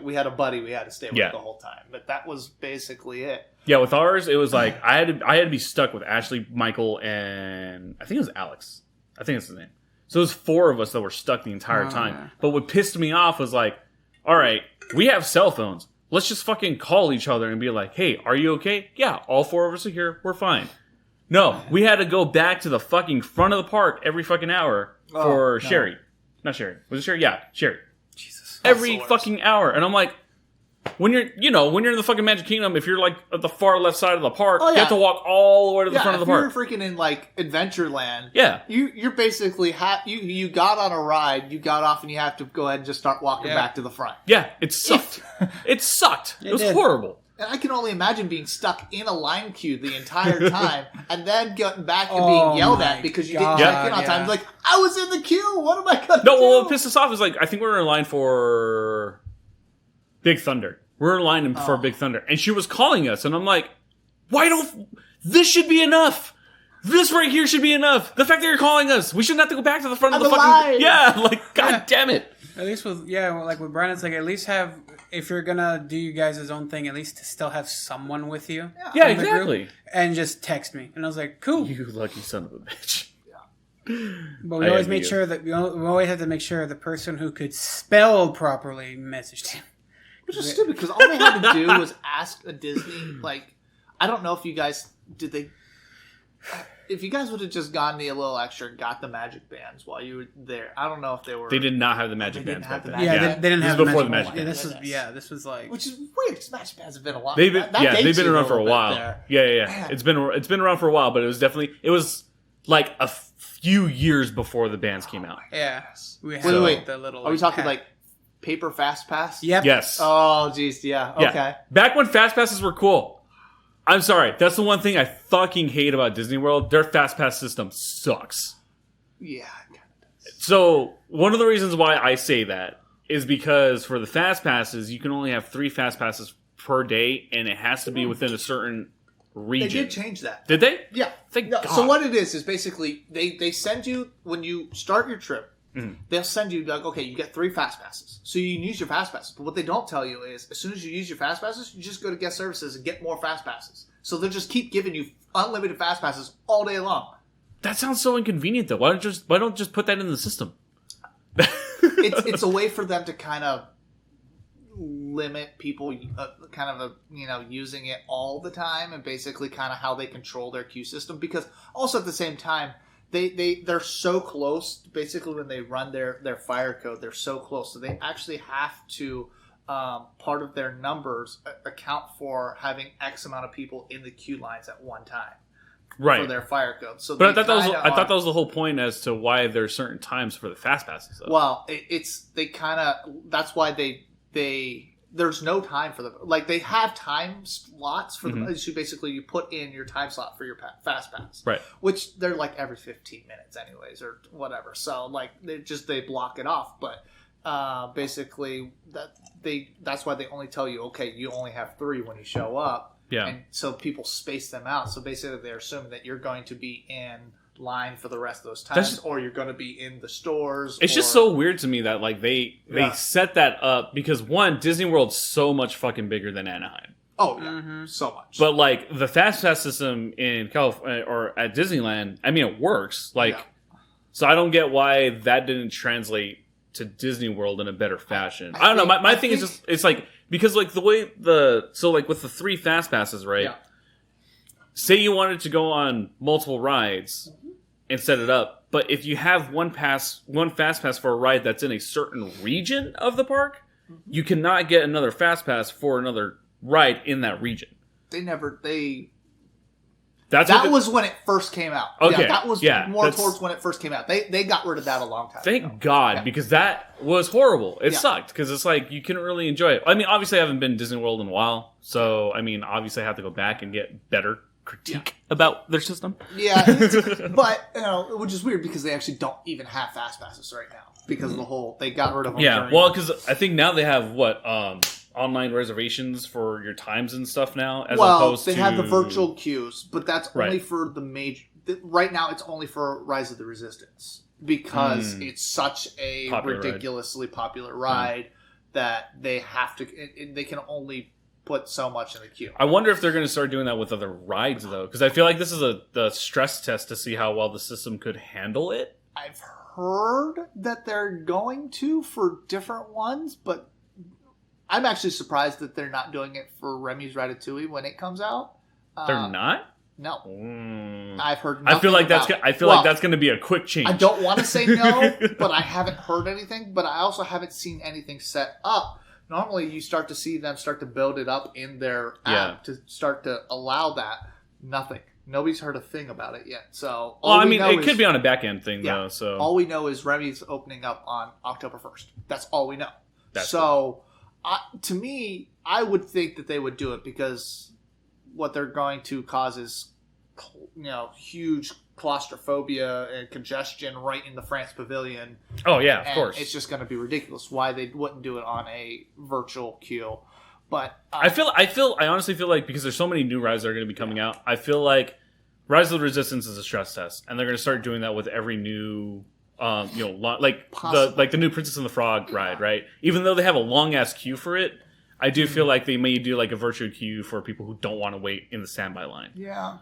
Speaker 3: we had a buddy we had to stay with the whole time, but that was basically it.
Speaker 2: Yeah, with ours, it was like I had to be stuck with Ashley, Michael, and I think it was Alex. I think that's his name. So it was 4 of us that were stuck the entire time.
Speaker 4: Yeah.
Speaker 2: But what pissed me off was like, all right, we have cell phones. Let's just fucking call each other and be like, hey, are you okay? Yeah, all 4 of us are here. We're fine. No, we had to go back to the fucking front of the park every fucking hour for Sherry. Not Sherry. Was it Sherry? Yeah, Sherry.
Speaker 3: Jesus.
Speaker 2: Every fucking hour. And I'm like, when you're in the fucking Magic Kingdom, if you're like at the far left side of the park, you have to walk all the way to the front of the park.
Speaker 3: If you're freaking in like Adventureland,
Speaker 2: yeah,
Speaker 3: you're basically you got on a ride, you got off, and you have to go ahead and just start walking back to the front.
Speaker 2: Yeah, it sucked. It sucked. It was horrible.
Speaker 3: And I can only imagine being stuck in a line queue the entire time, and then getting back and being yelled at because you didn't check in on time. Like, I was in the queue. What am I gonna do?
Speaker 2: No, well, what pissed us off is like I think we were in line for Big Thunder. We're in line for Big Thunder. And she was calling us. And I'm like, this should be enough. This right here should be enough. The fact that you're calling us. We shouldn't have to go back to the front of the fucking
Speaker 3: line.
Speaker 2: Yeah, like, god damn it.
Speaker 4: At least with Brian, it's like at least have, if you're gonna do you guys' own thing, at least to still have someone with you.
Speaker 2: Yeah, exactly.
Speaker 4: And just text me. And I was like, cool.
Speaker 2: You lucky son of a bitch.
Speaker 4: But we always made sure that we always had to make sure the person who could spell properly messaged him.
Speaker 3: Which is stupid because all they had to do was ask a Disney, like, I don't know if you guys, did they if you guys would have just gotten me a little extra and got the magic bands while you were there, I don't know if they were.
Speaker 2: They did not have the magic bands back then.
Speaker 4: Yeah, they didn't have
Speaker 2: this before the
Speaker 4: magic
Speaker 2: magic
Speaker 4: bands. This was like,
Speaker 3: which is weird because magic bands have been a lot.
Speaker 2: They've been around for a while.
Speaker 3: There.
Speaker 2: Yeah.
Speaker 3: Man.
Speaker 2: It's been around for a while, but it was like a few years before the bands came out.
Speaker 4: Yeah. We had
Speaker 3: Wait.
Speaker 4: the little.
Speaker 3: Are we talking like paper fast pass?
Speaker 4: Yep.
Speaker 2: Yes.
Speaker 3: Oh, geez, yeah. Okay.
Speaker 2: Yeah. Back when fast passes were cool. I'm sorry. That's the one thing I fucking hate about Disney World. Their fast pass system sucks.
Speaker 3: Yeah, it kind of does.
Speaker 2: So one of the reasons why I say that is because for the fast passes, you can only have 3 fast passes per day, and it has to be within a certain region.
Speaker 3: They did change that.
Speaker 2: Did they?
Speaker 3: Yeah.
Speaker 2: Thank God.
Speaker 3: So what it is basically they send you when you start your trip.
Speaker 2: Mm-hmm.
Speaker 3: They'll send you like, okay, you get 3 fast passes, so you can use your fast passes. But what they don't tell you is, as soon as you use your fast passes, you just go to guest services and get more fast passes. So they'll just keep giving you unlimited fast passes all day long.
Speaker 2: That sounds so inconvenient, though. Why don't just put that in the system?
Speaker 3: It's a way for them to kind of limit people, using it all the time, and basically kind of how they control their queue system. Because also at the same time, they're so close. Basically, when they run their fire code, they're so close, so they actually have to part of their numbers account for having X amount of people in the queue lines at one time,
Speaker 2: right?
Speaker 3: For their fire code. So,
Speaker 2: but I thought that was the whole point as to why there's certain times for the fast passes. Though.
Speaker 3: Well, that's why they there's no time for them. Like, they have time slots for them. So basically, you put in your time slot for your fast pass,
Speaker 2: right?
Speaker 3: Which they're like every 15 minutes, anyways, or whatever. So like they block it off. But basically, that's why they only tell you, okay, you only have 3 when you show up.
Speaker 2: Yeah.
Speaker 3: And so people space them out. So basically, they're assuming that you're going to be in line for the rest of those times, or you're going to be in the stores.
Speaker 2: It's just so weird to me that like they set that up because, one, Disney World's so much fucking bigger than Anaheim.
Speaker 3: Oh yeah, so much.
Speaker 2: But like the fast pass system in California or at Disneyland, I mean, it works. Like, so I don't get why that didn't translate to Disney World in a better fashion. I don't know. My thing is just, it's like, because like the way with the 3 fast passes, right?
Speaker 3: Yeah.
Speaker 2: Say you wanted to go on multiple rides and set it up, but if you have one fast pass for a ride that's in a certain region of the park, you cannot get another fast pass for another ride in that region.
Speaker 3: That was when it first came out.
Speaker 2: Okay.
Speaker 3: Yeah, that was towards when it first came out. They got rid of that a long time ago.
Speaker 2: Thank God, because that was horrible. It sucked, because it's like, you couldn't really enjoy it. I mean, obviously I haven't been to Disney World in a while, so, I mean, obviously I have to go back and get better critique about their system.
Speaker 3: Yeah, but, which is weird, because they actually don't even have fast passes right now, because of the whole, they got rid of them.
Speaker 2: Yeah, well, because I think now they have, online reservations for your times and stuff now, as opposed to...
Speaker 3: they have the virtual queues, but that's only for the major... Right now, it's only for Rise of the Resistance, because it's such a ridiculously popular ride that they have to... They can only put so much in the queue.
Speaker 2: I wonder if they're going to start doing that with other rides, though, because I feel like this is the stress test to see how well the system could handle it.
Speaker 3: I've heard that they're going to for different ones, but I'm actually surprised that they're not doing it for Remy's Ratatouille when it comes out.
Speaker 2: They're not?
Speaker 3: No.
Speaker 2: Mm.
Speaker 3: I've heard
Speaker 2: I feel like
Speaker 3: nothing
Speaker 2: that's going to be a quick change.
Speaker 3: I don't want to say no, but I haven't heard anything, but I also haven't seen anything set up. Normally, you start to see them start to build it up in their app to start to allow that. Nothing. Nobody's heard a thing about it yet. So,
Speaker 2: it could be on a back end thing, though. So
Speaker 3: all we know is Remy's opening up on October 1st. That's all we know.
Speaker 2: Cool.
Speaker 3: To me, I would think that they would do it, because what they're going to cause is, huge claustrophobia and congestion right in the France Pavilion.
Speaker 2: Oh yeah, of course.
Speaker 3: It's just going to be ridiculous. Why they wouldn't do it on a virtual queue? But
Speaker 2: I honestly feel like, because there's so many new rides that are going to be coming out, I feel like Rise of the Resistance is a stress test, and they're going to start doing that with every new. The new Princess and the Frog ride, right? Even though they have a long ass queue for it, I do feel like they may do like a virtual queue for people who don't want to wait in the standby line.
Speaker 3: Yeah,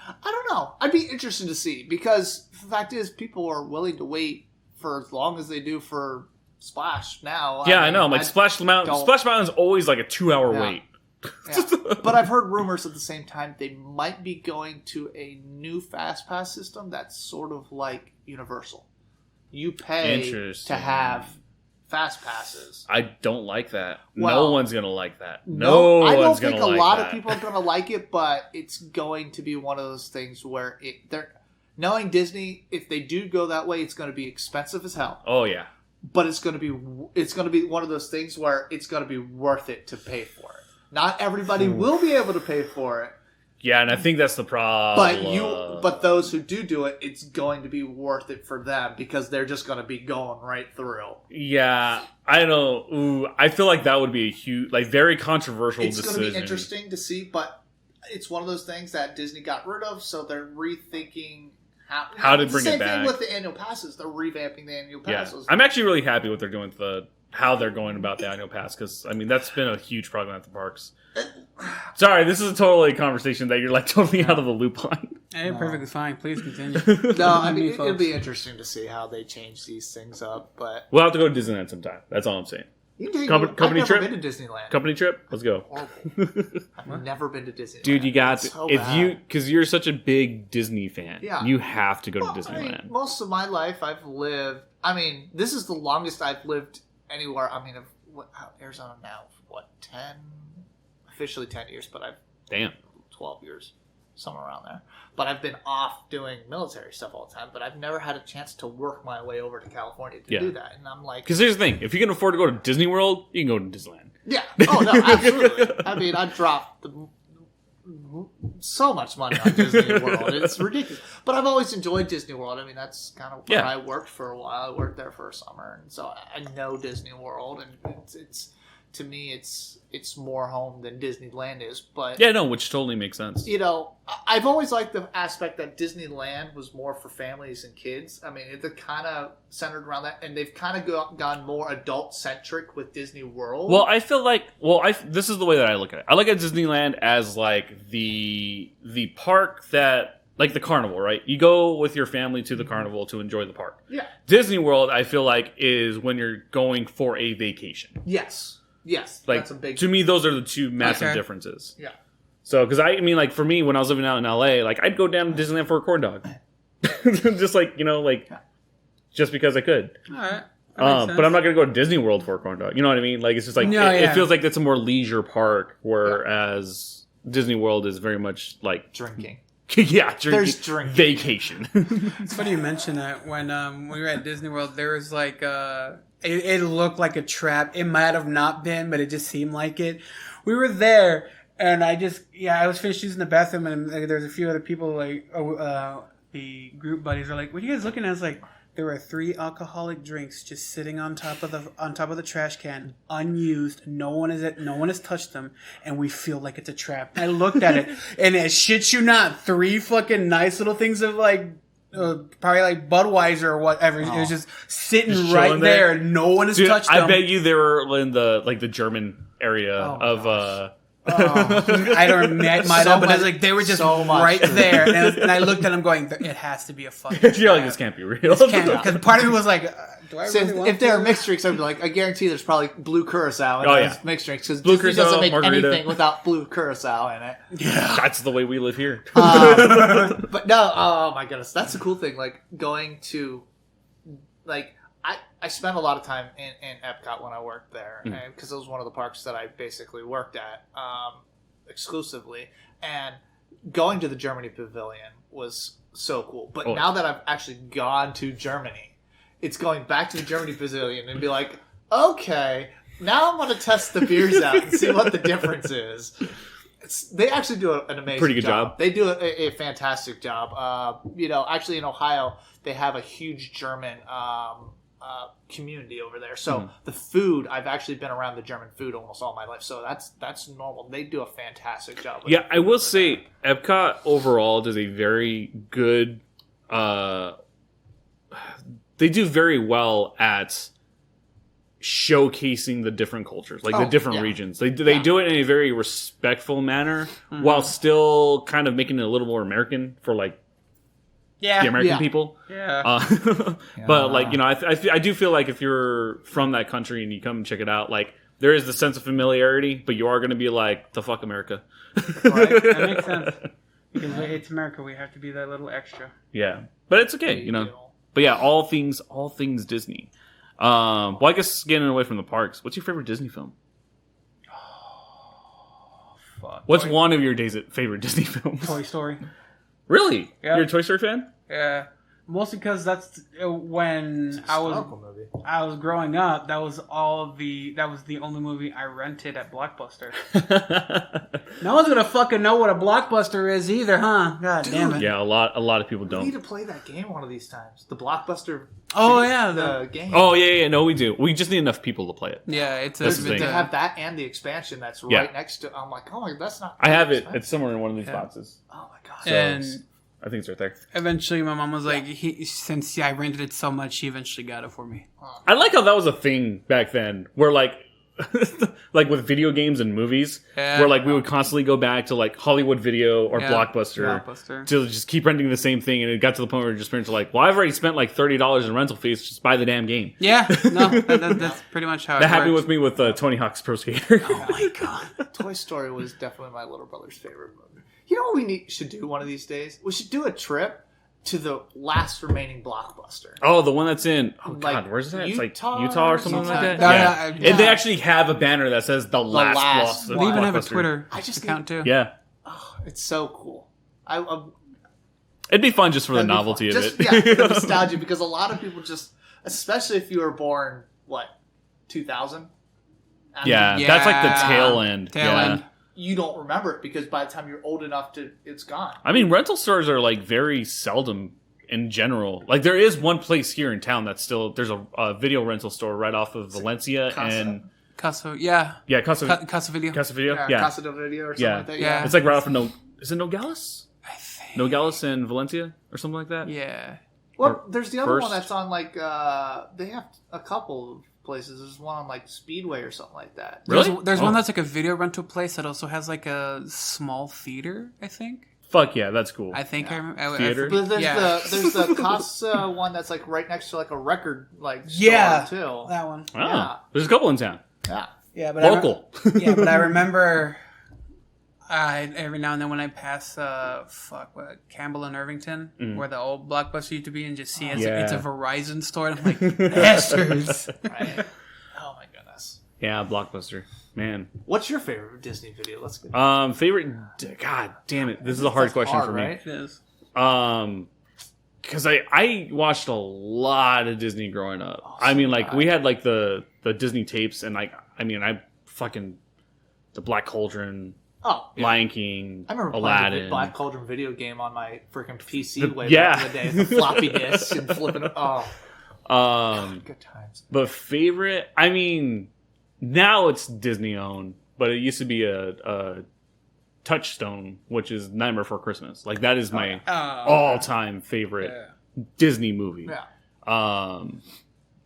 Speaker 3: I don't know. I'd be interested to see, because the fact is, people are willing to wait for as long as they do for Splash now.
Speaker 2: Yeah, I know. Like Splash Mountain. Splash Mountain's always like a 2-hour wait.
Speaker 3: Yeah. But I've heard rumors at the same time they might be going to a new fast pass system that's sort of like Universal. You pay to have fast passes.
Speaker 2: I don't like that.
Speaker 3: Well,
Speaker 2: no one's gonna like that.
Speaker 3: I don't think a lot of people are gonna like it, but it's going to be one of those things where they're knowing Disney. If they do go that way, it's going to be expensive as hell.
Speaker 2: Oh yeah.
Speaker 3: But it's going to be one of those things where it's going to be worth it to pay for it. Not everybody will be able to pay for it.
Speaker 2: Yeah, and I think that's the problem.
Speaker 3: But those who do it, it's going to be worth it for them because they're just going to be going right through.
Speaker 2: Yeah, I don't know. Ooh, I feel like that would be a huge, like, very controversial decision.
Speaker 3: It's going to be interesting to see, but it's one of those things that Disney got rid of, so they're rethinking how to bring it back. Same thing with the annual passes. They're revamping the annual passes.
Speaker 2: Yeah. I'm actually really happy what they're doing with how they're going about the annual pass because, I mean, that's been a huge problem at the parks. Sorry, this is a totally conversation that you're like totally out of the loop on.
Speaker 4: Hey, perfectly fine. Please continue.
Speaker 3: No, I mean, it'll be interesting to see how they change these things up, but...
Speaker 2: We'll have to go to Disneyland sometime. That's all I'm saying.
Speaker 3: Company trip? I've never been to Disneyland.
Speaker 2: Company trip? Let's go.
Speaker 3: I've never been to Disneyland.
Speaker 2: Dude, you got to. Because you're such a big Disney fan, you have to go to Disneyland.
Speaker 3: I mean, most of my life I've lived... I mean, this is the longest I've lived anywhere. I mean, Arizona now, 10... Officially 10 years, but I've... 12 years. Somewhere around there. But I've been off doing military stuff all the time, but I've never had a chance to work my way over to California to do that. And I'm like...
Speaker 2: Because here's the thing. If you can afford to go to Disney World, you can go to Disneyland.
Speaker 3: Yeah. Oh, no, absolutely. I mean, I've dropped so much money on Disney World. It's ridiculous. But I've always enjoyed Disney World. I mean, that's kind of where I worked for a while. I worked there for a summer. And so I know Disney World. And it's to me, it's more home than Disneyland is. But
Speaker 2: yeah, no, which totally makes sense.
Speaker 3: You know, I've always liked the aspect that Disneyland was more for families and kids. I mean, they're kind of centered around that, and they've kind of gone more adult-centric with Disney World.
Speaker 2: Well, I feel like, this is the way that I look at it. I look at Disneyland as like the park that, like the carnival, right? You go with your family to the carnival to enjoy the park.
Speaker 3: Yeah.
Speaker 2: Disney World, I feel like, is when you're going for a vacation.
Speaker 3: Yes,
Speaker 2: like,
Speaker 3: that's a big...
Speaker 2: To me, those are the two massive differences.
Speaker 3: Yeah.
Speaker 2: So, because I mean, like, for me, when I was living out in LA, like, I'd go down to Disneyland for a corn dog. Just like, you know, like, just because I could.
Speaker 4: All right.
Speaker 2: But I'm not going to go to Disney World for a corn dog. You know what I mean? Like, it's just like, it feels like it's a more leisure park, whereas Disney World is very much like...
Speaker 3: Drinking.
Speaker 2: Drinking.
Speaker 3: There's drinking.
Speaker 2: Vacation.
Speaker 4: It's funny you mention that. When we were at Disney World, there was like... It looked like a trap. It might have not been, but it just seemed like it. We were there, and I was finished using the bathroom, and there's a few other people, like, the group buddies are like, what are you guys looking at? I was like, there were 3 alcoholic drinks just sitting on top of the trash can, unused. No one has touched them, and we feel like it's a trap. I looked at it, and it shit you not, 3 fucking nice little things of like, probably like Budweiser or whatever. It was just sitting right there. No one has touched them.
Speaker 2: I bet you they were in the German area of.
Speaker 4: I don't know, might have, but I was like, they were just right there, and I looked at them going, "It has to be a fucking."
Speaker 2: You're like, this can't be real.
Speaker 4: Because part of me was like, "Do I really want?"
Speaker 3: If there are mixed drinks, I'd be like, I guarantee there's probably blue curacao in those mixed drinks because Disney doesn't make anything without blue curacao in it.
Speaker 2: Yeah, that's the way we live here.
Speaker 3: But no, oh my goodness, that's the cool thing. Like going to, like. I spent a lot of time in Epcot when I worked there because it was one of the parks that I basically worked at exclusively. And going to the Germany Pavilion was so cool. But now that I've actually gone to Germany, it's going back to the Germany Pavilion and be like, okay, now I'm going to test the beers out and see what the difference is. They actually do an amazing
Speaker 2: Pretty good job.
Speaker 3: They do a fantastic job. Actually in Ohio, they have a huge German community over there. So the food, I've actually been around the German food almost all my life. So that's normal. They do a fantastic job.
Speaker 2: Yeah, I will say Epcot overall does a very good... they do very well at showcasing the different cultures, like the different regions. They do it in a very respectful manner while still kind of making it a little more American for like the American people. But like, you know, I do feel like if you're from that country and you come and check it out, like there is the sense of familiarity, but you are going to be like, the fuck America.
Speaker 4: Right? That makes sense. Because it's America, we have to be that little extra.
Speaker 2: Yeah, but it's okay, you know. But yeah, all things Disney. Well, I guess getting away from the parks, what's your favorite Disney film?
Speaker 4: Fuck.
Speaker 2: What's one of your favorite Disney films?
Speaker 4: Toy Story.
Speaker 2: Really?
Speaker 4: Yeah.
Speaker 2: You're a Toy Story fan?
Speaker 4: Yeah. Mostly because that's when I was growing up. That was the only movie I rented at Blockbuster. No one's gonna fucking know what a Blockbuster is either, huh? God damn it.
Speaker 2: Yeah, a lot of people
Speaker 3: We
Speaker 2: don't.
Speaker 3: need to play that game one of these times. The Blockbuster.
Speaker 4: Oh yeah,
Speaker 3: the game.
Speaker 2: Oh yeah, no, we do. We just need enough people to play it.
Speaker 4: yeah. It's
Speaker 2: That's the thing.
Speaker 3: They have that and the expansion that's right next to. I'm like, oh my, that's not.
Speaker 2: I have it.
Speaker 3: expensive.
Speaker 2: It's somewhere in one of these boxes.
Speaker 3: Oh my god.
Speaker 2: So,
Speaker 4: and
Speaker 2: I think it's right there.
Speaker 4: eventually, my mom was like, since I rented it so much, she eventually got it for me.
Speaker 2: I like how that was a thing back then, where like, like with video games and movies, where like we would constantly go back to like Hollywood Video or Blockbuster to just keep renting the same thing, and it got to the point where just parents were like, "Well, I've already spent like $30 in rental fees. Just buy the damn game."
Speaker 4: Yeah, no, that's pretty much how
Speaker 2: that
Speaker 4: it
Speaker 2: happened
Speaker 4: worked.
Speaker 2: with me with Tony Hawk's Pro Skater.
Speaker 4: Oh my god.
Speaker 3: Toy Story was definitely my little brother's favorite movie. You know what we should do one of these days? We should do a trip to the last remaining Blockbuster.
Speaker 2: Oh, the one that's in
Speaker 3: Like,
Speaker 2: where's that? It's like
Speaker 3: Utah
Speaker 2: Utah or something like that.
Speaker 3: No,
Speaker 2: Yeah.
Speaker 4: no,
Speaker 2: And they actually have a banner that says the last
Speaker 3: last
Speaker 2: Blockbuster.
Speaker 3: one.
Speaker 4: They even have a
Speaker 2: Blockbuster.
Speaker 4: Twitter
Speaker 3: I just
Speaker 4: account too.
Speaker 2: Yeah,
Speaker 3: Oh, it's so cool.
Speaker 2: it'd be fun just for the
Speaker 3: That'd be
Speaker 2: novelty
Speaker 3: fun.
Speaker 2: of
Speaker 3: Just,
Speaker 2: it.
Speaker 3: Yeah, the nostalgia, because a lot of people just, especially if you were born, 2000?
Speaker 2: Yeah,
Speaker 4: Yeah.
Speaker 2: that's like the tail end.
Speaker 4: Tail
Speaker 2: yeah.
Speaker 4: end.
Speaker 3: You don't remember it because by the time you're old enough it's gone.
Speaker 2: I mean, rental stores are like very seldom in general. Like there is one place here in town that's still there's a video rental store right off of Valencia and
Speaker 4: Casa, yeah. Casa Video.
Speaker 2: Casa Video.
Speaker 3: Yeah,
Speaker 2: Yeah,
Speaker 3: Casa del Video or something like that.
Speaker 4: Yeah.
Speaker 2: it's like right off of is it Nogales?
Speaker 4: I think.
Speaker 2: Nogales and Valencia or something like that.
Speaker 4: Yeah.
Speaker 3: Well, there's the other
Speaker 2: First.
Speaker 3: one that's on like they have a couple of places. There's one on like Speedway or something like that.
Speaker 2: Really?
Speaker 4: There's
Speaker 2: Oh.
Speaker 4: one that's like a video rental place that also has like a small theater, I think.
Speaker 2: Fuck yeah, that's cool.
Speaker 4: I think I remember.
Speaker 2: Theater?
Speaker 3: But there's
Speaker 4: Yeah.
Speaker 3: there's the Casa one that's like right next to like a record like store
Speaker 4: Yeah.
Speaker 3: too.
Speaker 4: That one.
Speaker 2: Oh,
Speaker 3: yeah.
Speaker 2: there's a couple in town.
Speaker 3: Yeah.
Speaker 4: Yeah, but
Speaker 2: Local.
Speaker 4: but I remember every now and then when I pass Campbell and Irvington, where the old Blockbuster used to be, and just see it's a Verizon store, and I'm like, bastards.
Speaker 3: Right. Oh my goodness.
Speaker 2: Yeah, Blockbuster. Man.
Speaker 3: What's your favorite Disney video? Let's get
Speaker 2: Favorite. God damn it. This is a hard question
Speaker 3: hard,
Speaker 2: for me.
Speaker 3: right?
Speaker 4: It is.
Speaker 2: Because I watched a lot of Disney growing up. I mean, like we had like the Disney tapes, and like I fucking the Black Cauldron,
Speaker 3: Oh, yeah.
Speaker 2: Lion King,
Speaker 3: I remember playing
Speaker 2: Aladdin.
Speaker 3: the Black Cauldron video game on my freaking PC way
Speaker 2: yeah.
Speaker 3: back in the day. The floppy disk and flipping it. Oh, good times.
Speaker 2: But favorite, I mean, now it's Disney owned, but it used to be a Touchstone, which is Nightmare Before Christmas. Like that is my all time favorite Disney movie.
Speaker 3: Yeah.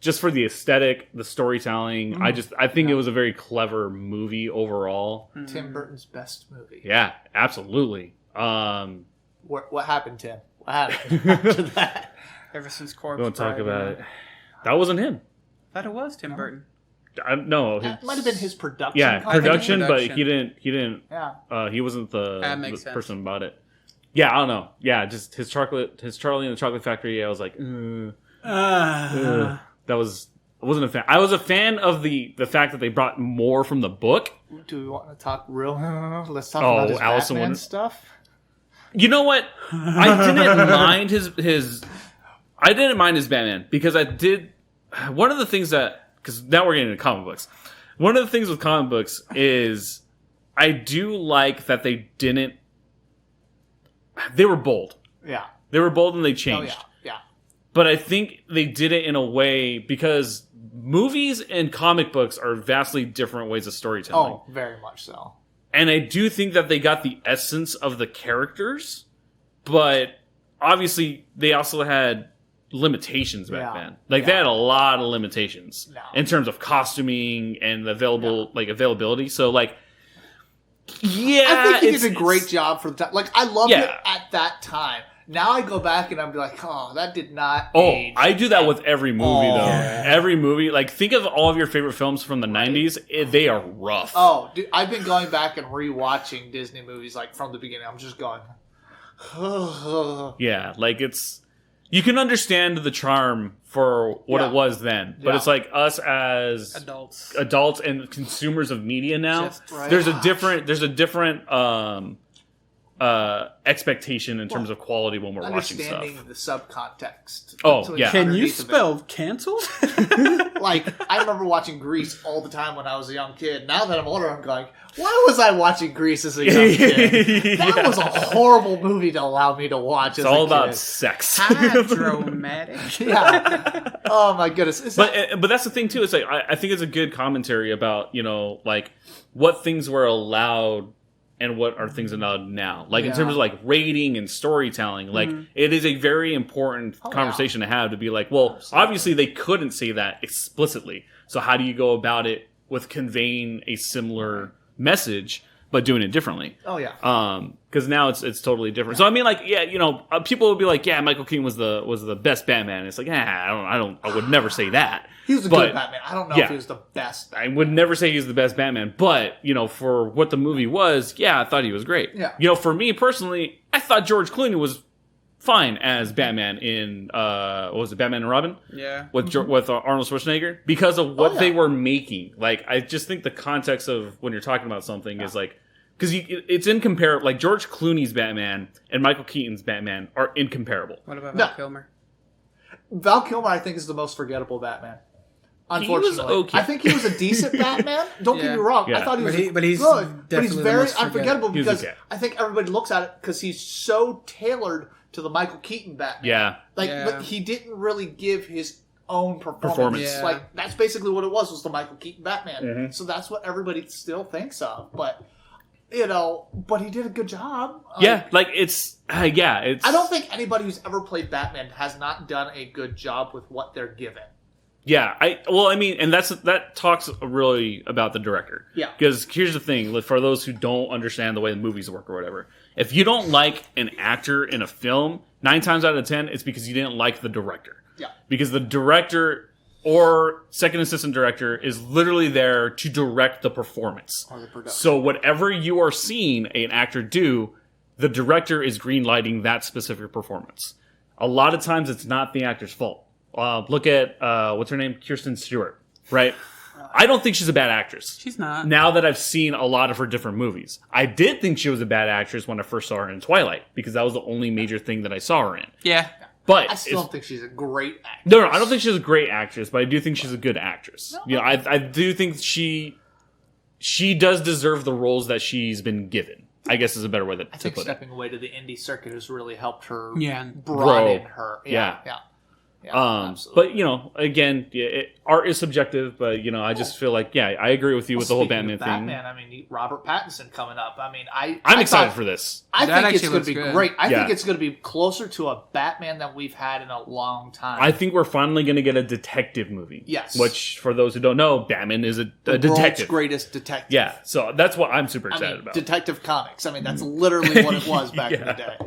Speaker 2: Just for the aesthetic, the storytelling. I think it was a very clever movie overall.
Speaker 3: Tim Burton's best movie.
Speaker 2: Yeah, absolutely.
Speaker 3: What happened, Tim? What happened after that?
Speaker 4: Ever since Corpse
Speaker 2: Don't talk
Speaker 4: Bride,
Speaker 2: about it. That wasn't him.
Speaker 4: I thought it was Tim Burton.
Speaker 2: No,
Speaker 3: That might have been his production.
Speaker 2: yeah,
Speaker 3: company.
Speaker 2: production, but
Speaker 4: Production.
Speaker 2: he didn't.
Speaker 3: Yeah.
Speaker 2: He wasn't the
Speaker 4: makes sense.
Speaker 2: person about it. Yeah, I don't know. Yeah, just his Charlie and the Chocolate Factory. I was like, that was. I wasn't a fan. I was a fan of the fact that they brought more from the book.
Speaker 3: Do we want to talk real? Let's talk about his
Speaker 2: Alice in
Speaker 3: Batman
Speaker 2: Wonder-
Speaker 3: stuff.
Speaker 2: You know what? I didn't mind his. I didn't mind his Batman because I did. One of the things because now we're getting into comic books. One of the things with comic books is I do like that they didn't. They were bold.
Speaker 3: Yeah.
Speaker 2: They were bold and they
Speaker 3: Oh
Speaker 2: changed.
Speaker 3: yeah.
Speaker 2: But I think they did it in a way because movies and comic books are vastly different ways of storytelling.
Speaker 3: Oh, very much so.
Speaker 2: And I do think that they got the essence of the characters, but obviously they also had limitations back then. Like they had a lot of limitations in terms of costuming and availability. So like, yeah,
Speaker 3: I think he did a great job for the time. Like I loved it at that time. Now I go back and I'm like, oh, that did not age.
Speaker 2: I do that with every movie, though.
Speaker 3: Yeah.
Speaker 2: Every movie. Like, think of all of your favorite films from the 90s. They are rough.
Speaker 3: Oh, dude, I've been going back and rewatching Disney movies, like, from the beginning. I'm just going...
Speaker 2: Yeah, like, it's... You can understand the charm for what it was then. But it's like us as... Adults and consumers of media now.
Speaker 3: Right.
Speaker 2: There's a different expectation in terms of quality when we're watching stuff.
Speaker 3: Understanding the subcontext.
Speaker 2: Oh, yeah.
Speaker 4: Can you spell canceled?
Speaker 3: Like, I remember watching Grease all the time when I was a young kid. Now that I'm older, I'm going, why was I watching Grease as a young kid? That was a horrible movie to allow me to watch as a kid.
Speaker 2: It's all about sex.
Speaker 4: Dramatic.
Speaker 3: Yeah. Oh, my goodness.
Speaker 2: But that's the thing, too. It's like, I think it's a good commentary about, like, what things were allowed and what are things allowed now. Like, in terms of, like, rating and storytelling, like, it is a very important conversation to have, to be like, well, obviously they couldn't say that explicitly. So how do you go about it with conveying a similar message, but doing it differently?
Speaker 3: Oh, yeah.
Speaker 2: Because now it's totally different. So, I mean, like, people would be like, yeah, Michael Keaton was the best Batman. And it's like, I would never say that.
Speaker 3: He was a good Batman. I don't know if he was the best Batman.
Speaker 2: I would never say he was the best Batman, but, for what the movie was, I thought he was great.
Speaker 3: Yeah.
Speaker 2: For me personally, I thought George Clooney was fine as Batman in, what was it, Batman and Robin?
Speaker 4: Yeah.
Speaker 2: With Arnold Schwarzenegger, because of what they were making. Like, I just think the context of when you're talking about something is like, because it's incomparable. Like, George Clooney's Batman and Michael Keaton's Batman are incomparable.
Speaker 4: What about Val Kilmer?
Speaker 3: Val Kilmer, I think, is the most forgettable Batman. Unfortunately,
Speaker 2: he was okay.
Speaker 3: I think he was a decent Batman. Don't get me wrong. I thought he was
Speaker 4: but he's
Speaker 3: good, but he's
Speaker 4: definitely
Speaker 3: very
Speaker 4: the most
Speaker 3: unforgettable because
Speaker 2: okay.
Speaker 3: I think everybody looks at it because he's so tailored to the Michael Keaton Batman.
Speaker 2: Yeah.
Speaker 3: But he didn't really give his own performance.
Speaker 2: Yeah.
Speaker 3: Like, that's basically what it was the Michael Keaton Batman. So that's what everybody still thinks of. But, but he did a good job.
Speaker 2: It's... I
Speaker 3: don't think anybody who's ever played Batman has not done a good job with what they're given.
Speaker 2: Yeah, and that talks really about the director.
Speaker 3: Yeah.
Speaker 2: Because here's the thing, for those who don't understand the way the movies work or whatever, if you don't like an actor in a film, 9 times out of 10, it's because you didn't like the director.
Speaker 3: Yeah.
Speaker 2: Because the director or second assistant director is literally there to direct the performance.
Speaker 3: Or the production.
Speaker 2: So whatever you are seeing an actor do, the director is greenlighting that specific performance. A lot of times it's not the actor's fault. Look at, what's her name? Kirsten Stewart, right? I don't think she's a bad actress.
Speaker 4: She's not.
Speaker 2: Now that I've seen a lot of her different movies. I did think she was a bad actress when I first saw her in Twilight, because that was the only major thing that I saw her in.
Speaker 4: Yeah.
Speaker 2: But
Speaker 3: I still don't think she's a great actress.
Speaker 2: No, I don't think she's a great actress, but I do think she's a good actress. No. I do think she does deserve the roles that she's been given, I guess is a better way to put it.
Speaker 3: I think stepping away to the indie circuit has really helped her broaden
Speaker 2: grow.
Speaker 3: her.
Speaker 2: Yeah.
Speaker 3: Absolutely.
Speaker 2: But, again, art is subjective, but, I just feel like, I agree with you with the whole Batman thing.
Speaker 3: I mean, Robert Pattinson coming up. I mean,
Speaker 2: I'm excited for this.
Speaker 3: I think it's going to be great. I think it's going to be closer to a Batman than we've had in a long time.
Speaker 2: I think we're finally going to get a detective movie.
Speaker 3: Yes.
Speaker 2: Which, for those who don't know, Batman is a detective.
Speaker 3: World's greatest detective.
Speaker 2: Yeah, so that's what I'm super excited about.
Speaker 3: Detective Comics. I mean, that's literally what it was back in the day.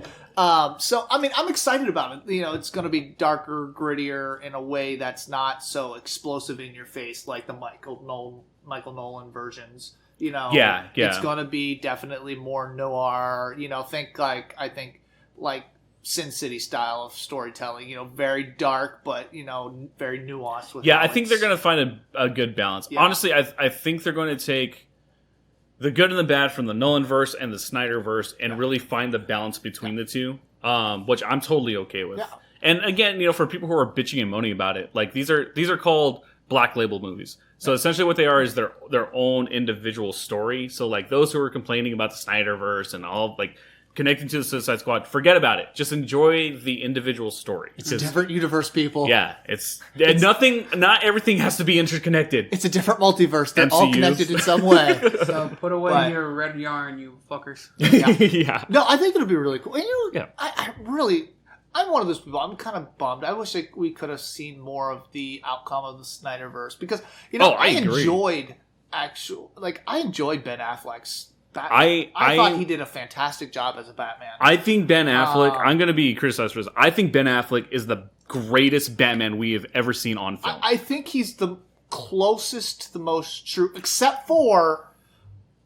Speaker 3: I'm excited about it. You it's going to be darker, grittier in a way that's not so explosive in your face like the Michael Nolan versions. It's going to be definitely more noir. I think Sin City style of storytelling. Very dark, but very nuanced. With
Speaker 2: I think they're going to find a good balance. Yeah. Honestly, I think they're going to take the good and the bad from the Nolanverse and the Snyderverse and really find the balance between the two, which I'm totally okay with. Yeah. And again, for people who are bitching and moaning about it, like these are called Black Label movies. So essentially what they are is their own individual story. So like those who are complaining about the Snyderverse and all connecting to the Suicide Squad, forget about it. Just enjoy the individual story.
Speaker 3: It's a different universe, people.
Speaker 2: Yeah, not everything has to be interconnected.
Speaker 3: It's a different multiverse. They're all connected in some way.
Speaker 4: So put away your red yarn, you fuckers.
Speaker 2: Yeah.
Speaker 3: No, I think it'll be really cool. I'm one of those people. I'm kind of bummed. I wish we could have seen more of the outcome of the Snyderverse because I enjoyed Ben Affleck's I thought he did a fantastic job as a Batman.
Speaker 1: I think Ben Affleck. I'm going to be criticized for this. I think Ben Affleck is the greatest Batman we have ever seen on film.
Speaker 3: I think he's the closest to the most true, except for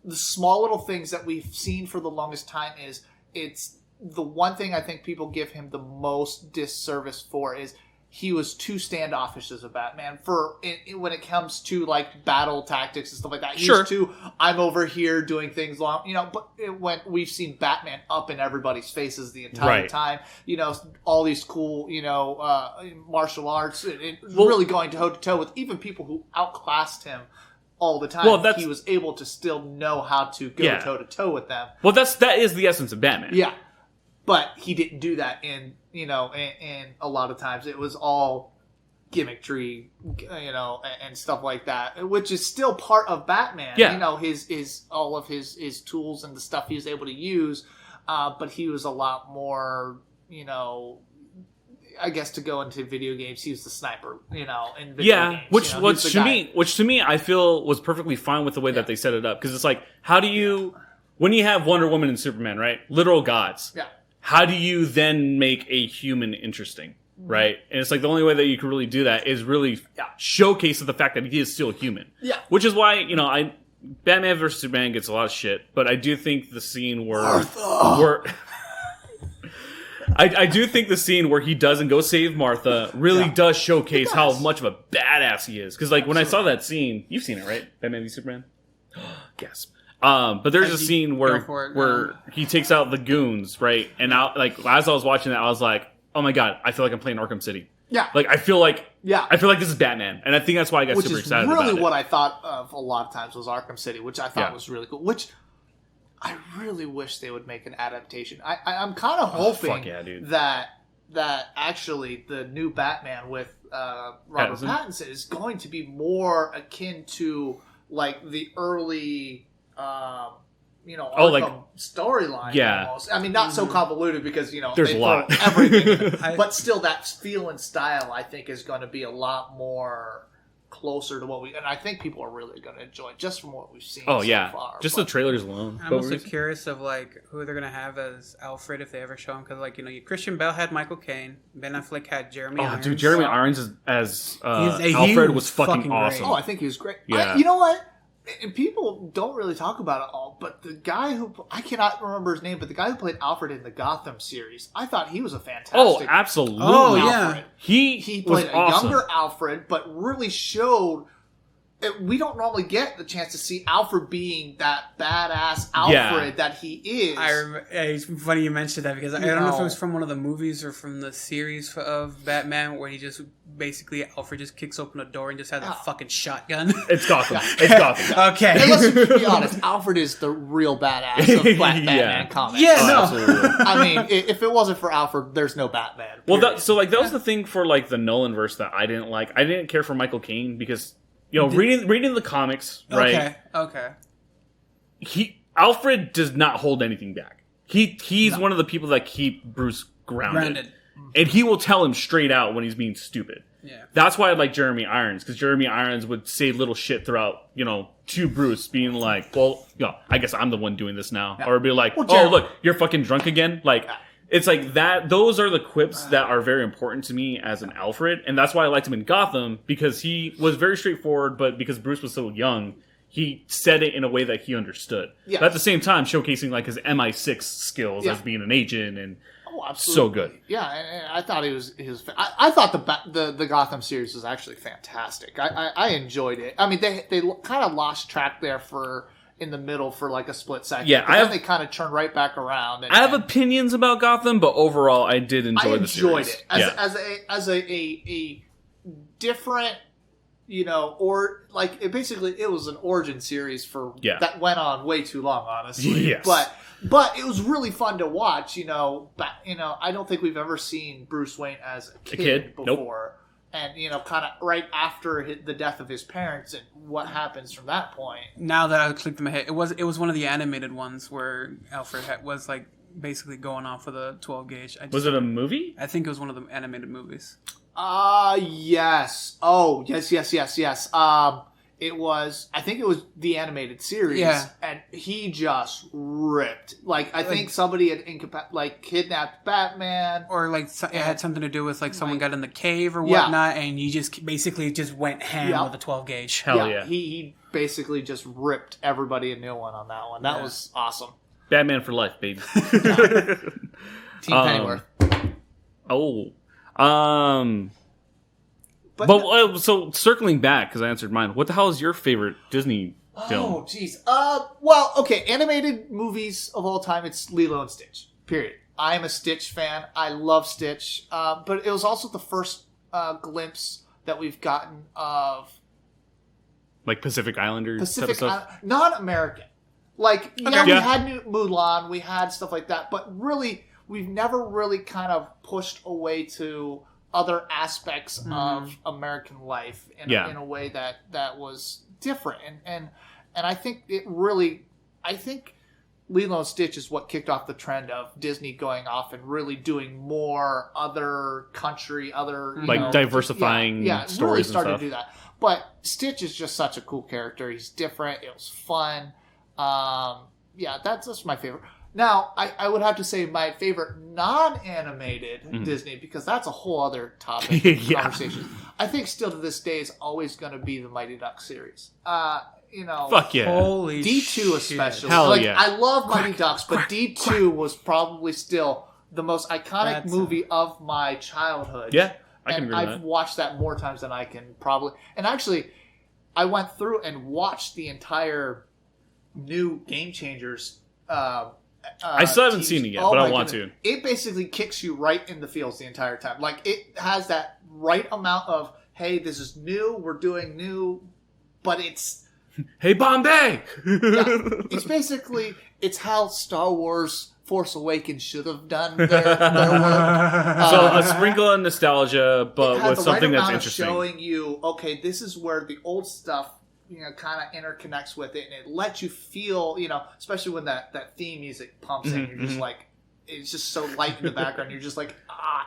Speaker 3: the small little things that we've seen for the longest time. It's the one thing I think people give him the most disservice for is he was too standoffish as a Batman when it comes to like battle tactics and stuff like that. He was too, I'm over here doing things long, but when we've seen Batman up in everybody's faces the entire time, all these cool, martial arts and really going toe to toe with even people who outclassed him all the time. Well, he was able to still know how to go toe to toe with them.
Speaker 1: Well, that is the essence of Batman.
Speaker 3: Yeah. But he didn't do that and a lot of times it was all gimmickry, and stuff like that, which is still part of Batman.
Speaker 1: Yeah.
Speaker 3: His all of his tools and the stuff he was able to use, but he was a lot more, I guess to go into video games, he was the sniper, in video games.
Speaker 1: Which to me I feel was perfectly fine with the way that they set it up, because it's like, how do you, when you have Wonder Woman and Superman, right, literal gods, how do you then make a human interesting, right? And it's like the only way that you can really do that is really showcase the fact that he is still human.
Speaker 3: Yeah.
Speaker 1: Which is why, Batman vs. Superman gets a lot of shit, but I do think the scene where I do think the scene where he doesn't go save Martha really does showcase how much of a badass he is. Because when I saw that scene, you've seen it, right? Batman v Superman? Yes. But there's a scene where he takes out the goons, right? And as I was watching that, I was like, oh my god, I feel like I'm playing Arkham City.
Speaker 3: Yeah.
Speaker 1: I feel like this is Batman. And I think that's why I got super excited about it. Which is
Speaker 3: really what I thought of a lot of times was Arkham City, which I thought was really cool. Which I really wish they would make an adaptation. I'm kind of hoping that actually the new Batman with Robert Pattinson is going to be more akin to like the early Arkham storyline.
Speaker 1: Yeah.
Speaker 3: Almost. I mean, not so convoluted because
Speaker 1: there's
Speaker 3: they
Speaker 1: a lot
Speaker 3: everything, but still that feel and style I think is going to be a lot more closer to what and I think people are really going to enjoy just from what we've seen. So far.
Speaker 1: Just the trailers alone.
Speaker 4: I'm also curious of who they're going to have as Alfred if they ever show him, because Christian Bale had Michael Caine, Ben Affleck had Jeremy Irons.
Speaker 1: Dude, Jeremy Irons as Alfred was fucking awesome.
Speaker 3: Oh, I think he was great.
Speaker 1: Yeah.
Speaker 3: You know what? And people don't really talk about it all, but the guy who, I cannot remember his name, but the guy who played Alfred in the Gotham series, I thought he was a fantastic.
Speaker 1: Oh, absolutely.
Speaker 4: Oh,
Speaker 3: Alfred.
Speaker 1: Yeah.
Speaker 3: He played a younger Alfred, but really showed. We don't normally get the chance to see Alfred being that badass Alfred that he is.
Speaker 4: It's funny you mentioned that because I don't know if it was from one of the movies or from the series of Batman where he just basically Alfred just kicks open a door and just has a fucking shotgun.
Speaker 1: It's Gotham. It's Gotham.
Speaker 4: Okay.
Speaker 3: And let's be honest, Alfred is the real badass of Batman comics.
Speaker 4: Yeah,
Speaker 1: Absolutely.
Speaker 3: I mean, if it wasn't for Alfred, there's no Batman.
Speaker 1: Well, that was the thing for the Nolan verse that I didn't like. I didn't care for Michael Caine because. Reading the comics, right?
Speaker 4: Okay.
Speaker 1: Alfred does not hold anything back. He's one of the people that keep Bruce grounded. And he will tell him straight out when he's being stupid.
Speaker 4: Yeah.
Speaker 1: That's why I like Jeremy Irons, because Jeremy Irons would say little shit throughout, to Bruce, being like, well, I guess I'm the one doing this now. Yeah. Or be like, look, you're fucking drunk again. It's like that. Those are the quips that are very important to me as an Alfred, and that's why I liked him in Gotham, because he was very straightforward, but because Bruce was so young, he said it in a way that he understood. Yeah. But at the same time, showcasing his MI6 skills as being an agent, and so good.
Speaker 3: Yeah, and I thought he was. I thought the Gotham series was actually fantastic. I enjoyed it. I mean, they kind of lost track there in the middle for a split second. Yeah, then they kind of turned right back around.
Speaker 1: I have opinions about Gotham, but overall, I did enjoy the series.
Speaker 3: I enjoyed it as a different, or basically it was an origin series that went on way too long, honestly.
Speaker 1: Yes.
Speaker 3: But it was really fun to watch. I don't think we've ever seen Bruce Wayne as a kid before.
Speaker 1: Nope.
Speaker 3: And, kind of right after the death of his parents and what happens from that point.
Speaker 4: Now that I clicked in my head, it was one of the animated ones where Alfred was basically going off with a 12 gauge.
Speaker 1: Was it a movie?
Speaker 4: I think it was one of the animated movies.
Speaker 3: Yes. Oh, yes. I think it was the animated series.
Speaker 4: Yeah.
Speaker 3: And he just ripped. Like, I think somebody had kidnapped Batman.
Speaker 4: Or like it had something to do with like someone got in the cave or
Speaker 3: Yeah.
Speaker 4: whatnot, and he just basically just went ham
Speaker 3: Yeah.
Speaker 4: with a 12 gauge.
Speaker 2: Hell yeah.
Speaker 3: He basically just ripped everybody a new one on that one. That was awesome.
Speaker 2: Batman for life, baby.
Speaker 3: Team Pennyworth.
Speaker 2: But so circling back, because I answered mine, what the hell is your favorite Disney film?
Speaker 3: Oh, jeez. Well, okay. Animated movies of all time, it's Lilo and Stitch. Period. I'm a Stitch fan. I love Stitch. But it was also the first glimpse that we've gotten of
Speaker 2: Like Pacific Islanders type of stuff?
Speaker 3: non-American. Like,
Speaker 2: Okay.
Speaker 3: we
Speaker 2: Yeah.
Speaker 3: had Mulan, we had stuff like that, but really, we've never really kind of pushed away to other aspects of American life in a way that was different. And I think I think Lilo and Stitch is what kicked off the trend of Disney going off and really doing more other country,
Speaker 2: diversifying stories
Speaker 3: really started
Speaker 2: and stuff.
Speaker 3: to do that. But Stitch is just such a cool character. He's different. It was fun. That's just my favorite. Now, I would have to say my favorite non-animated Disney, because that's a whole other topic of conversation. I think still to this day is always going to be the Mighty Ducks series.
Speaker 2: Fuck yeah.
Speaker 4: Holy
Speaker 3: D2
Speaker 4: shit.
Speaker 3: especially.
Speaker 2: Hell yeah.
Speaker 3: I love Mighty Ducks, but D2 was probably still the most iconic movie of my childhood.
Speaker 2: Yeah, I can
Speaker 3: And
Speaker 2: agree with
Speaker 3: I've
Speaker 2: that.
Speaker 3: watched that more times than I can probably. And actually, I went through and watched the entire new Game Changers.
Speaker 2: I still haven't seen it yet, but I want to.
Speaker 3: It basically kicks you right in the feels the entire time. Like, it has that right amount of, hey, this is new, we're doing new, but it's...
Speaker 2: Hey, Bombay!
Speaker 3: It's basically, it's how Star Wars Force Awakens should have done their work.
Speaker 2: So a sprinkle of nostalgia, but with something that's interesting.
Speaker 3: Showing you, okay, this is where the old stuff, kind of interconnects with it, and it lets you feel, especially when that theme music pumps in, you're just like, it's just so light in the background, you're just like, ah.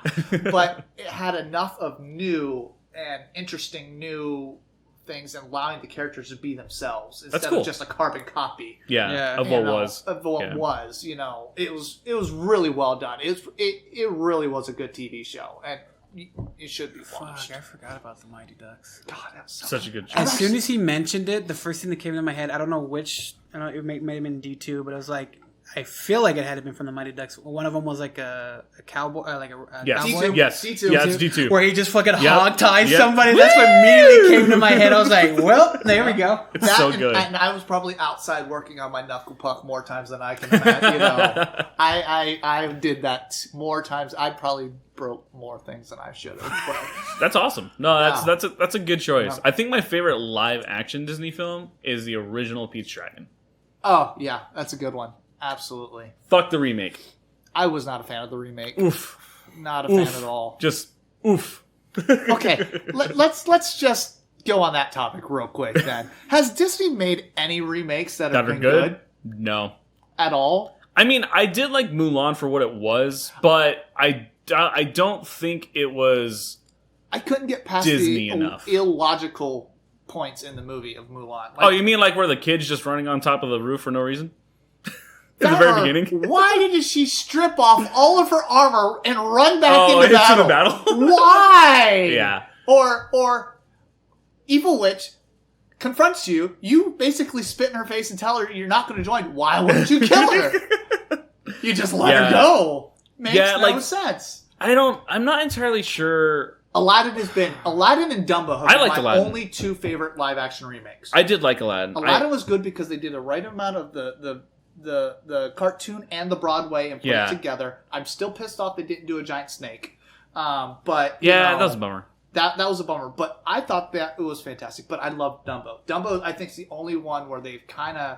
Speaker 3: But it had enough of new and interesting new things and allowing the characters to be themselves instead of just a carbon copy.
Speaker 2: Of what was.
Speaker 3: Of what was, it was really well done. It really was a good TV show, and it should be watched.
Speaker 4: Fuck, I forgot about the Mighty Ducks.
Speaker 3: God, that was
Speaker 2: Such a good show.
Speaker 4: As soon as he mentioned it, the first thing that came into my head, I don't know which, it may have been D2, but it was like, I feel like it had been from the Mighty Ducks. One of them was like a cowboy, cowboy.
Speaker 3: D2.
Speaker 2: Yes,
Speaker 3: D2.
Speaker 2: yeah, it's D2.
Speaker 4: Where he just fucking hog-tied somebody. That's what immediately came to my head. I was like, well, there we go.
Speaker 2: It's so good.
Speaker 3: And I was probably outside working on my knuckle puck more times than I can imagine. I did that more times. I probably broke more things than I should have. But
Speaker 2: That's awesome. No, that's a good choice. I think my favorite live action Disney film is the original Pete's Dragon.
Speaker 3: oh yeah, that's a good one. Absolutely.
Speaker 2: Fuck the remake.
Speaker 3: I was not a fan of the remake.
Speaker 2: Oof.
Speaker 3: Not a fan at all.
Speaker 2: Just oof.
Speaker 3: Okay, let's just go on that topic real quick then. Has Disney made any remakes that have been good?
Speaker 2: No.
Speaker 3: At all?
Speaker 2: I mean, I did like Mulan for what it was, but I don't think it was
Speaker 3: I couldn't get past
Speaker 2: Disney
Speaker 3: the
Speaker 2: enough.
Speaker 3: illogical points in the movie of Mulan.
Speaker 2: you mean like where the kid's just running on top of the roof for no reason? In the very beginning?
Speaker 3: Why did she strip off all of her armor and run back into
Speaker 2: into
Speaker 3: battle?
Speaker 2: the battle?
Speaker 3: Why?
Speaker 2: Yeah.
Speaker 3: Or Evil Witch confronts you. You basically spit in her face and tell her you're not going to join. Why wouldn't you kill her? You just let her go. Makes no sense.
Speaker 2: I'm not entirely sure.
Speaker 3: Aladdin and Dumbo have been my
Speaker 2: Aladdin.
Speaker 3: only two favorite live action remakes.
Speaker 2: I did like Aladdin.
Speaker 3: Aladdin was good because they did the right amount of the cartoon and the Broadway and put it together. I'm still pissed off they didn't do a giant snake. But
Speaker 2: that was a bummer.
Speaker 3: That was a bummer. But I thought that it was fantastic. But I love Dumbo. Dumbo, I think, is the only one where they've kind of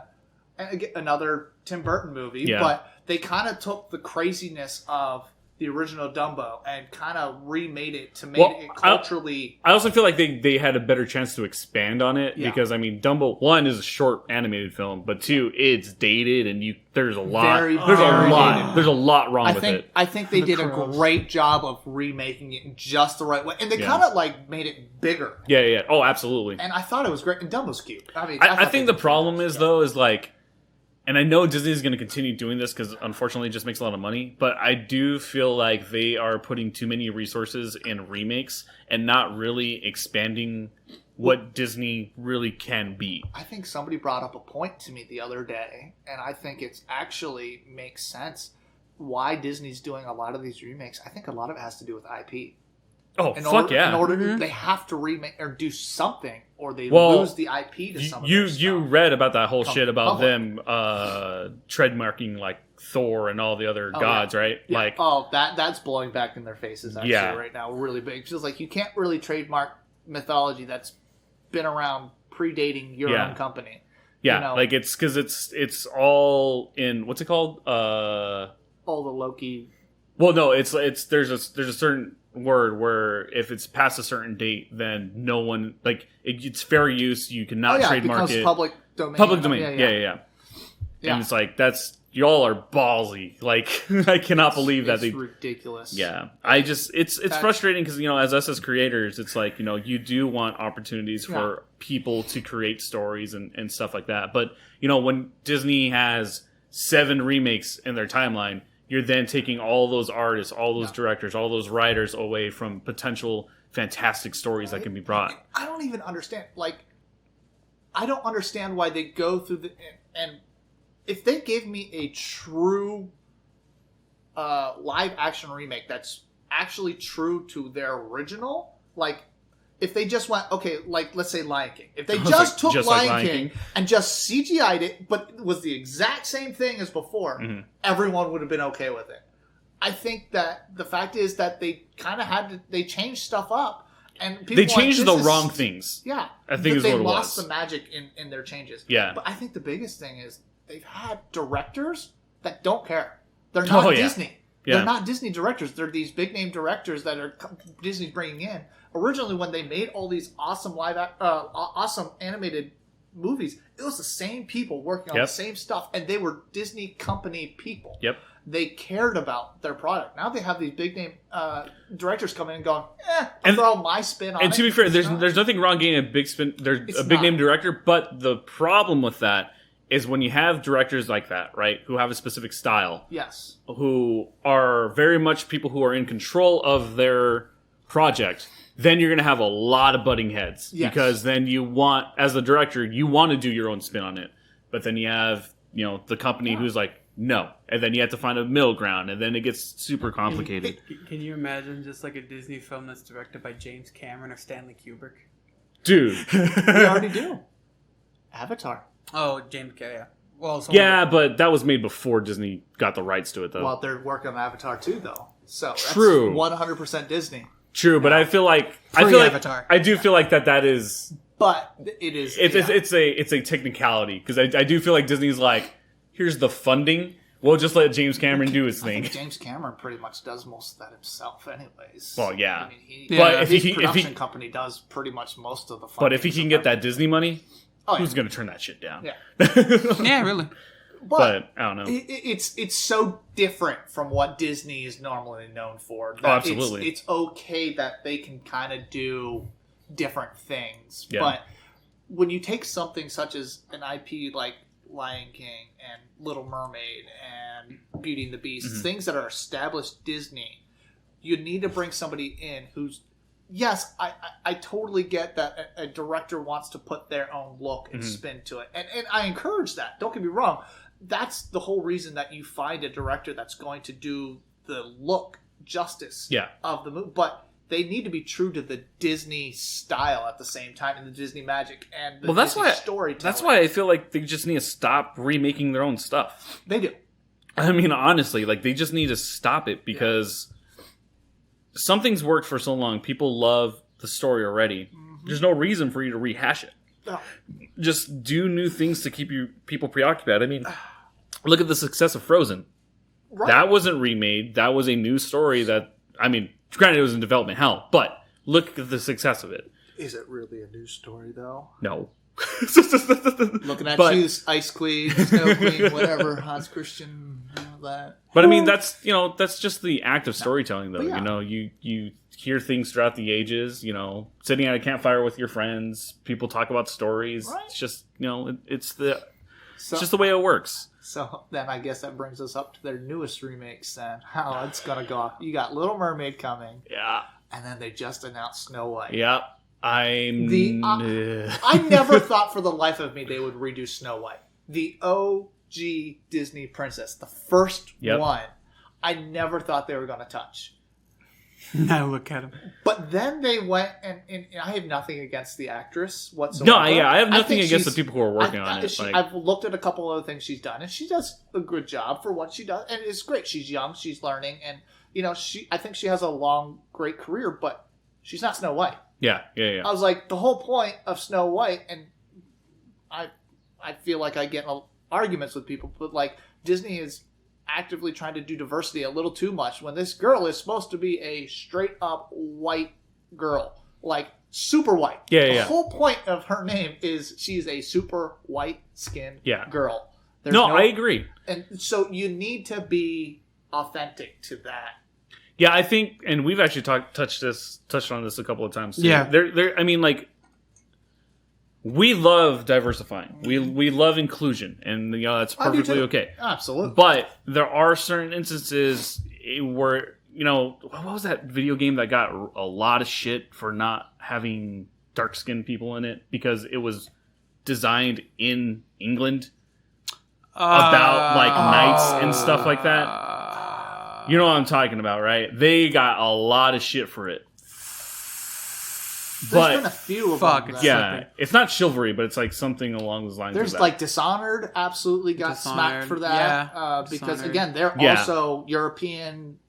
Speaker 3: another Tim Burton movie.
Speaker 2: Yeah.
Speaker 3: But they kind of took the craziness of the original Dumbo and kind of remade it to make it culturally.
Speaker 2: I also feel like they had a better chance to expand on it because I mean, Dumbo 1 is a short animated film, but 2 it's dated and there's a lot wrong with it.
Speaker 3: I think they did a great job of remaking it in just the right way, and they kind of like made it bigger.
Speaker 2: Yeah. Oh, absolutely.
Speaker 3: And I thought it was great. And Dumbo's cute. I mean,
Speaker 2: I think the problem is though is like. And I know Disney is going to continue doing this because, unfortunately, it just makes a lot of money. But I do feel like they are putting too many resources in remakes and not really expanding what Disney really can be.
Speaker 3: I think somebody brought up a point to me the other day, and I think it's actually makes sense why Disney's doing a lot of these remakes. I think a lot of it has to do with IP.
Speaker 2: Oh, fuck yeah.
Speaker 3: In order they have to remake or do something, or they lose the IP to some of their stuff.
Speaker 2: You read about that whole shit about them trademarking like Thor and all the other gods, right?
Speaker 3: Yeah.
Speaker 2: Like,
Speaker 3: that's blowing back in their faces actually right now, really big. It's just like you can't really trademark mythology that's been around predating your own company.
Speaker 2: Yeah,
Speaker 3: you know?
Speaker 2: like it's because it's all in what's it called?
Speaker 3: All the Loki.
Speaker 2: Well, no, it's there's a certain word where if it's past a certain date, then no one it's fair use. You cannot trademark it.
Speaker 3: Public domain.
Speaker 2: Public domain. Yeah. And it's like y'all are ballsy. Like I cannot believe that
Speaker 3: it's ridiculous.
Speaker 2: Yeah, it's frustrating because as us as creators, it's like you do want opportunities for people to create stories and stuff like that. But when Disney has 7 remakes in their timeline. You're then taking all those artists, all those directors, all those writers away from potential fantastic stories that can be brought.
Speaker 3: I don't even understand. I don't understand why they go through and if they gave me a true live action remake that's actually true to their original, if they just went, okay, let's say Lion King. If they just took Lion King and just CGI'd it, but it was the exact same thing as before, everyone would have been okay with it. I think that the fact is that they kind of they changed stuff up. And people
Speaker 2: they changed the wrong things.
Speaker 3: Yeah.
Speaker 2: I think is what it was.
Speaker 3: They lost the magic in their changes.
Speaker 2: Yeah.
Speaker 3: But I think the biggest thing is they've had directors that don't care. They're not Disney. Yeah. They're not Disney directors. They're these big name directors that are Disney's bringing in. Originally, when they made all these awesome awesome animated movies, it was the same people working on the same stuff, and they were Disney company people.
Speaker 2: Yep.
Speaker 3: They cared about their product. Now they have these big name directors coming in and going, I'll throw my spin on it.
Speaker 2: And to be fair, there's nothing wrong getting a big spin. There's a big name director, but the problem with that is when you have directors like that, right, who have a specific style.
Speaker 3: Yes.
Speaker 2: Who are very much people who are in control of their project. Then you're going to have a lot of butting heads. Yes. Because then as a director, you want to do your own spin on it. But then you have, the company who's like, no. And then you have to find a middle ground. And then it gets super complicated.
Speaker 4: Can you imagine just like a Disney film that's directed by James Cameron or Stanley Kubrick?
Speaker 2: Dude.
Speaker 3: We already do. Avatar.
Speaker 4: Oh, James Cameron. Well,
Speaker 2: but that was made before Disney got the rights to it, though.
Speaker 3: Well, they're working on Avatar too, though. So that's
Speaker 2: true.
Speaker 3: 100% Disney.
Speaker 2: But I feel like
Speaker 4: Avatar.
Speaker 2: I do feel like that is.
Speaker 3: But it is.
Speaker 2: It's a technicality because I do feel like Disney's like, here's the funding. We'll just let James Cameron do his thing.
Speaker 3: I think James Cameron pretty much does most of that himself, anyways.
Speaker 2: Well, yeah.
Speaker 3: I mean,
Speaker 2: but
Speaker 3: his production company does pretty much most of the funding.
Speaker 2: But if he can get that Disney money, who's going to turn that shit down?
Speaker 3: Yeah.
Speaker 4: Yeah, really.
Speaker 3: But
Speaker 2: I don't know.
Speaker 3: It's so different from what Disney is normally known for.
Speaker 2: Absolutely.
Speaker 3: It's okay that they can kind of do different things.
Speaker 2: Yeah.
Speaker 3: But when you take something such as an IP like Lion King and Little Mermaid and Beauty and the Beast, things that are established Disney, you need to bring somebody in who's... Yes, I totally get that a director wants to put their own look and spin to it. And I encourage that. Don't get me wrong. That's the whole reason that you find a director that's going to do the look justice of the movie. But they need to be true to the Disney style at the same time and the Disney magic and the Disney storytelling.
Speaker 2: That's why I feel like they just need to stop remaking their own stuff.
Speaker 3: They do.
Speaker 2: I mean, honestly, they just need to stop it because something's worked for so long. People love the story already. There's no reason for you to rehash it.
Speaker 3: No.
Speaker 2: Just do new things to keep people preoccupied. I mean, look at the success of Frozen.
Speaker 3: Right.
Speaker 2: That wasn't remade. That was a new story that, I mean, granted it was in development hell, but look at the success of it.
Speaker 3: Is it really a new story, though?
Speaker 2: No.
Speaker 3: Looking at
Speaker 2: But-
Speaker 3: you, Ice Queen, Snow Queen, whatever, Hans Christian, all that.
Speaker 2: But I mean, that's just the act of storytelling, though.
Speaker 3: Well, yeah.
Speaker 2: You know, you hear things throughout the ages. You know, sitting at a campfire with your friends, people talk about stories.
Speaker 3: Right.
Speaker 2: It's just it's
Speaker 3: So,
Speaker 2: just the way it works.
Speaker 3: So then I guess that brings us up to their newest remakes then. How it's going to go off. You got Little Mermaid coming,
Speaker 2: Yeah,
Speaker 3: and then they just announced Snow White.
Speaker 2: yeah.
Speaker 3: I never thought for the life of me they would redo Snow White. The OG Disney princess, the first one, I never thought they were going to touch.
Speaker 4: Now look at him.
Speaker 3: But then they went, and I have nothing against the actress whatsoever.
Speaker 2: No, yeah, I have nothing
Speaker 3: think
Speaker 2: against the
Speaker 3: she's-
Speaker 2: people who are working on it.
Speaker 3: I've looked at a couple of things she's done, and she does a good job for what she does, and it's great. She's young, she's learning, and I think she has a long, great career, but she's not Snow White.
Speaker 2: yeah.
Speaker 3: I was like, the whole point of Snow White, and I feel like I get in arguments with people, but like Disney is actively trying to do diversity a little too much when this girl is supposed to be a straight up white girl, like super white. The whole point of her name is she's a super white skinned girl.
Speaker 2: No, I agree.
Speaker 3: And so you need to be authentic to that.
Speaker 2: Yeah, I think, and we've actually touched on this a couple of times too.
Speaker 4: Yeah.
Speaker 2: I mean, like, we love diversifying. We love inclusion, and that's perfectly okay.
Speaker 3: Absolutely.
Speaker 2: But there are certain instances where, what was that video game that got a lot of shit for not having dark-skinned people in it because it was designed in England about like knights and stuff like that. You know what I'm talking about, right? They got a lot of shit for it.
Speaker 3: There's been a few of them.
Speaker 2: Yeah, it's not chivalry, but it's like something along those lines.
Speaker 3: There's
Speaker 2: of that.
Speaker 3: like Dishonored absolutely got smacked for that. Because
Speaker 4: Dishonored.
Speaker 3: again, they're also European.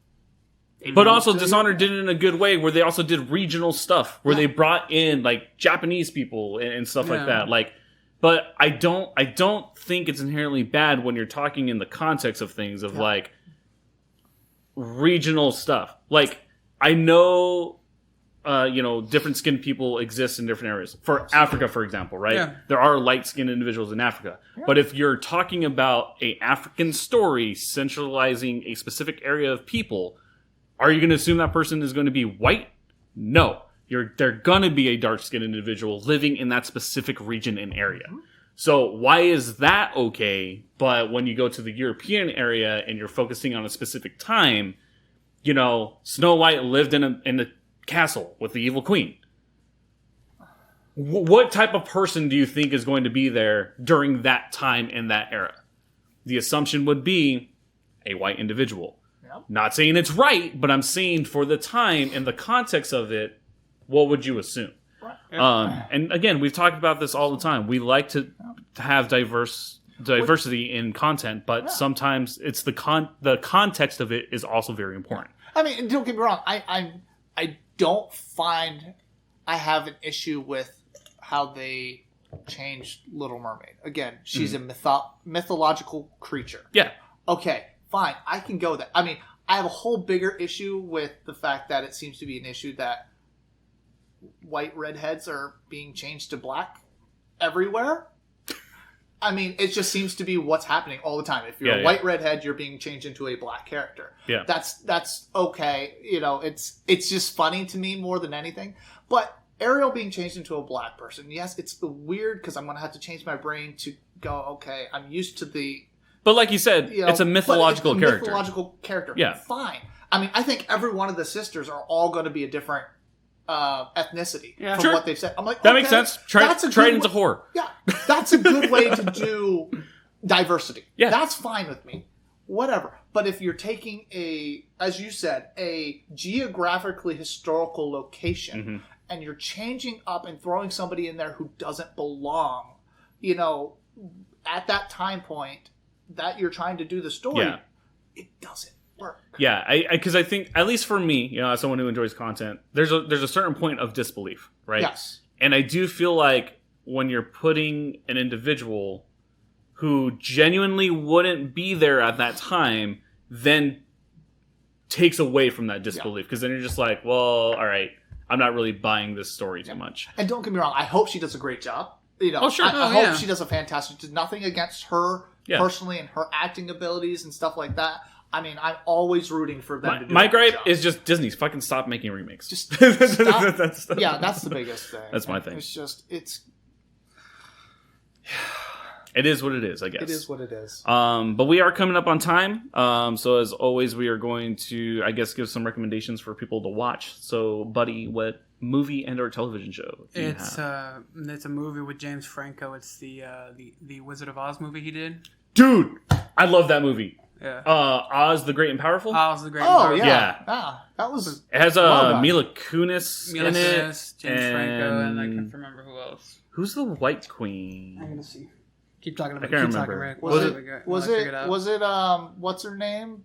Speaker 2: But also Dishonored did it in a good way where they also did regional stuff where they brought in like Japanese people and stuff like that. Like, but I don't think it's inherently bad when you're talking in the context of things of like regional stuff. Like, I know different skinned people exist in different areas. For Africa, for example, right?
Speaker 4: Yeah.
Speaker 2: There are light skinned individuals in Africa. Yeah. But if you're talking about a African story centralizing a specific area of people, are you going to assume that person is going to be white? No. They're going to be a dark skinned individual living in that specific region and area. Mm-hmm. So why is that okay? But when you go to the European area and you're focusing on a specific time, Snow White lived in a castle with the evil queen. What type of person do you think is going to be there during that time in that era? The assumption would be a white individual. Yep. Not saying it's right, but I'm saying for the time and the context of it, what would you assume? Right. And again, we've talked about this all the time. We like to have diversity in content, but sometimes it's the context of it is also very important.
Speaker 3: I mean, don't get me wrong. I don't find I have an issue with how they changed Little Mermaid. Again, she's a mythological creature.
Speaker 2: Yeah.
Speaker 3: Okay, fine. I can go that. I mean, I have a whole bigger issue with the fact that it seems to be an issue that white redheads are being changed to black everywhere. I mean, it just seems to be what's happening all the time. If you're a white redhead, you're being changed into a black character.
Speaker 2: Yeah.
Speaker 3: That's okay. It's just funny to me more than anything. But Ariel being changed into a black person, yes, it's weird because I'm going to have to change my brain to go, okay, I'm used to the...
Speaker 2: But like you said, it's a mythological character.
Speaker 3: Mythological character.
Speaker 2: Yeah.
Speaker 3: Fine. I mean, I think every one of the sisters are all going to be a different ethnicity from what they've said. I'm like,
Speaker 2: that makes sense. Try it into horror.
Speaker 3: Yeah, that's a good way to do diversity.
Speaker 2: Yeah,
Speaker 3: that's fine with me. Whatever. But if you're taking as you said, a geographically historical location, and you're changing up and throwing somebody in there who doesn't belong, at that time point that you're trying to do the story, it doesn't work.
Speaker 2: Yeah, because I think, at least for me, as someone who enjoys content, there's a certain point of disbelief, right?
Speaker 3: Yes.
Speaker 2: And I do feel like when you're putting an individual who genuinely wouldn't be there at that time then takes away from that disbelief, because then you're just like, well, all right, I'm not really buying this story too much.
Speaker 3: And don't get me wrong, I hope she does a great job. You know,
Speaker 2: Oh, sure.
Speaker 3: I hope she does a fantastic. Nothing against her personally and her acting abilities and stuff like that. I mean, I'm always rooting for them to do
Speaker 2: My
Speaker 3: a good
Speaker 2: gripe
Speaker 3: job.
Speaker 2: is just Disney fucking stop making remakes.
Speaker 3: Just stop.
Speaker 2: That's
Speaker 3: That's the biggest thing.
Speaker 2: That's my thing.
Speaker 3: It's just
Speaker 2: It is what it is, I guess.
Speaker 3: It is what it is.
Speaker 2: But we are coming up on time. So as always, we are going to, I guess, give some recommendations for people to watch. So, Buddy, what movie and or television show do you have?
Speaker 4: It's a movie with James Franco. It's the Wizard of Oz movie he did.
Speaker 2: Dude, I love that movie.
Speaker 4: Yeah.
Speaker 2: Oz the Great and Powerful.
Speaker 4: Oz the Great.
Speaker 3: Oh
Speaker 4: and
Speaker 3: yeah.
Speaker 2: Yeah.
Speaker 3: That was.
Speaker 2: It has
Speaker 3: well done.
Speaker 2: Mila Kunis in it.
Speaker 4: James Franco, and I can't remember who else.
Speaker 2: Who's the White Queen?
Speaker 4: I'm gonna see. Keep talking about.
Speaker 2: I can't
Speaker 4: keep
Speaker 2: remember.
Speaker 4: Talking, Rick.
Speaker 3: Was it what's her name?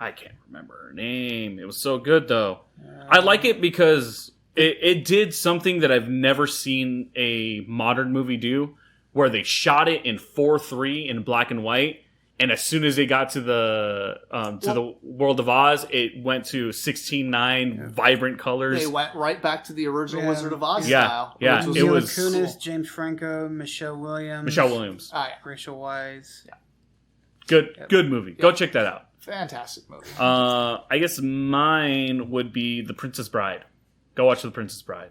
Speaker 2: I can't remember her name. It was so good though. I like it because it did something that I've never seen a modern movie do, where they shot it in 4:3 in black and white, and as soon as they got to the world of Oz, it went to 16:9 vibrant colors.
Speaker 3: They went right back to the original Wizard of Oz
Speaker 2: Yeah.
Speaker 3: style.
Speaker 2: Yeah.
Speaker 3: Which
Speaker 2: It
Speaker 4: Mila
Speaker 2: was
Speaker 4: Kunis,
Speaker 3: cool.
Speaker 4: James Franco, Michelle Williams.
Speaker 3: Oh, yeah.
Speaker 4: Rachel Weisz.
Speaker 3: Yeah.
Speaker 2: Good movie. Go check that out.
Speaker 3: Fantastic movie.
Speaker 2: I guess mine would be The Princess Bride. Go watch The Princess Bride.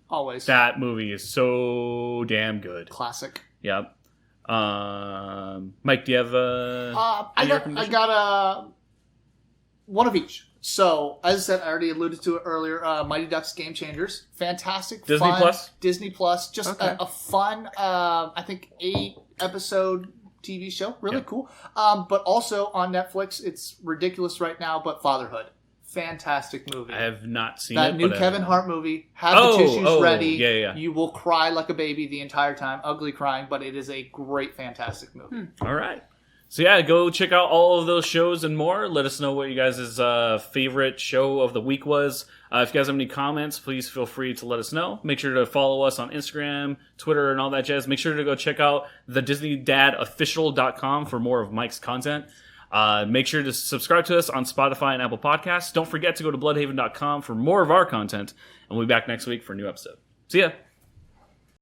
Speaker 3: Always.
Speaker 2: That movie is so damn good.
Speaker 3: Classic.
Speaker 2: Yep. Mike, do you have
Speaker 3: I got one of each. So, as I said, I already alluded to it earlier. Mighty Ducks Game Changers. Fantastic.
Speaker 2: Disney
Speaker 3: fun,
Speaker 2: Plus?
Speaker 3: Disney Plus. Just
Speaker 4: Okay.
Speaker 3: a fun, I think, 8-episode TV show. Really cool. But also on Netflix, it's ridiculous right now, but Fatherhood. Fantastic movie.
Speaker 2: I have not seen
Speaker 3: That
Speaker 2: it.
Speaker 3: new
Speaker 2: but
Speaker 3: Kevin Hart movie. Have the tissues ready.
Speaker 2: Yeah.
Speaker 3: You will cry like a baby the entire time. Ugly crying, but it is a great, fantastic movie.
Speaker 2: All right. So yeah, go check out all of those shows and more. Let us know what you guys' favorite show of the week was. If you guys have any comments, please feel free to let us know. Make sure to follow us on Instagram, Twitter, and all that jazz. Make sure to go check out the DisneyDadOfficial.com for more of Mike's content. Make sure to subscribe to us on Spotify and Apple Podcasts. Don't forget to go to Bluhdhaven.com for more of our content. And we'll be back next week for a new episode. See ya.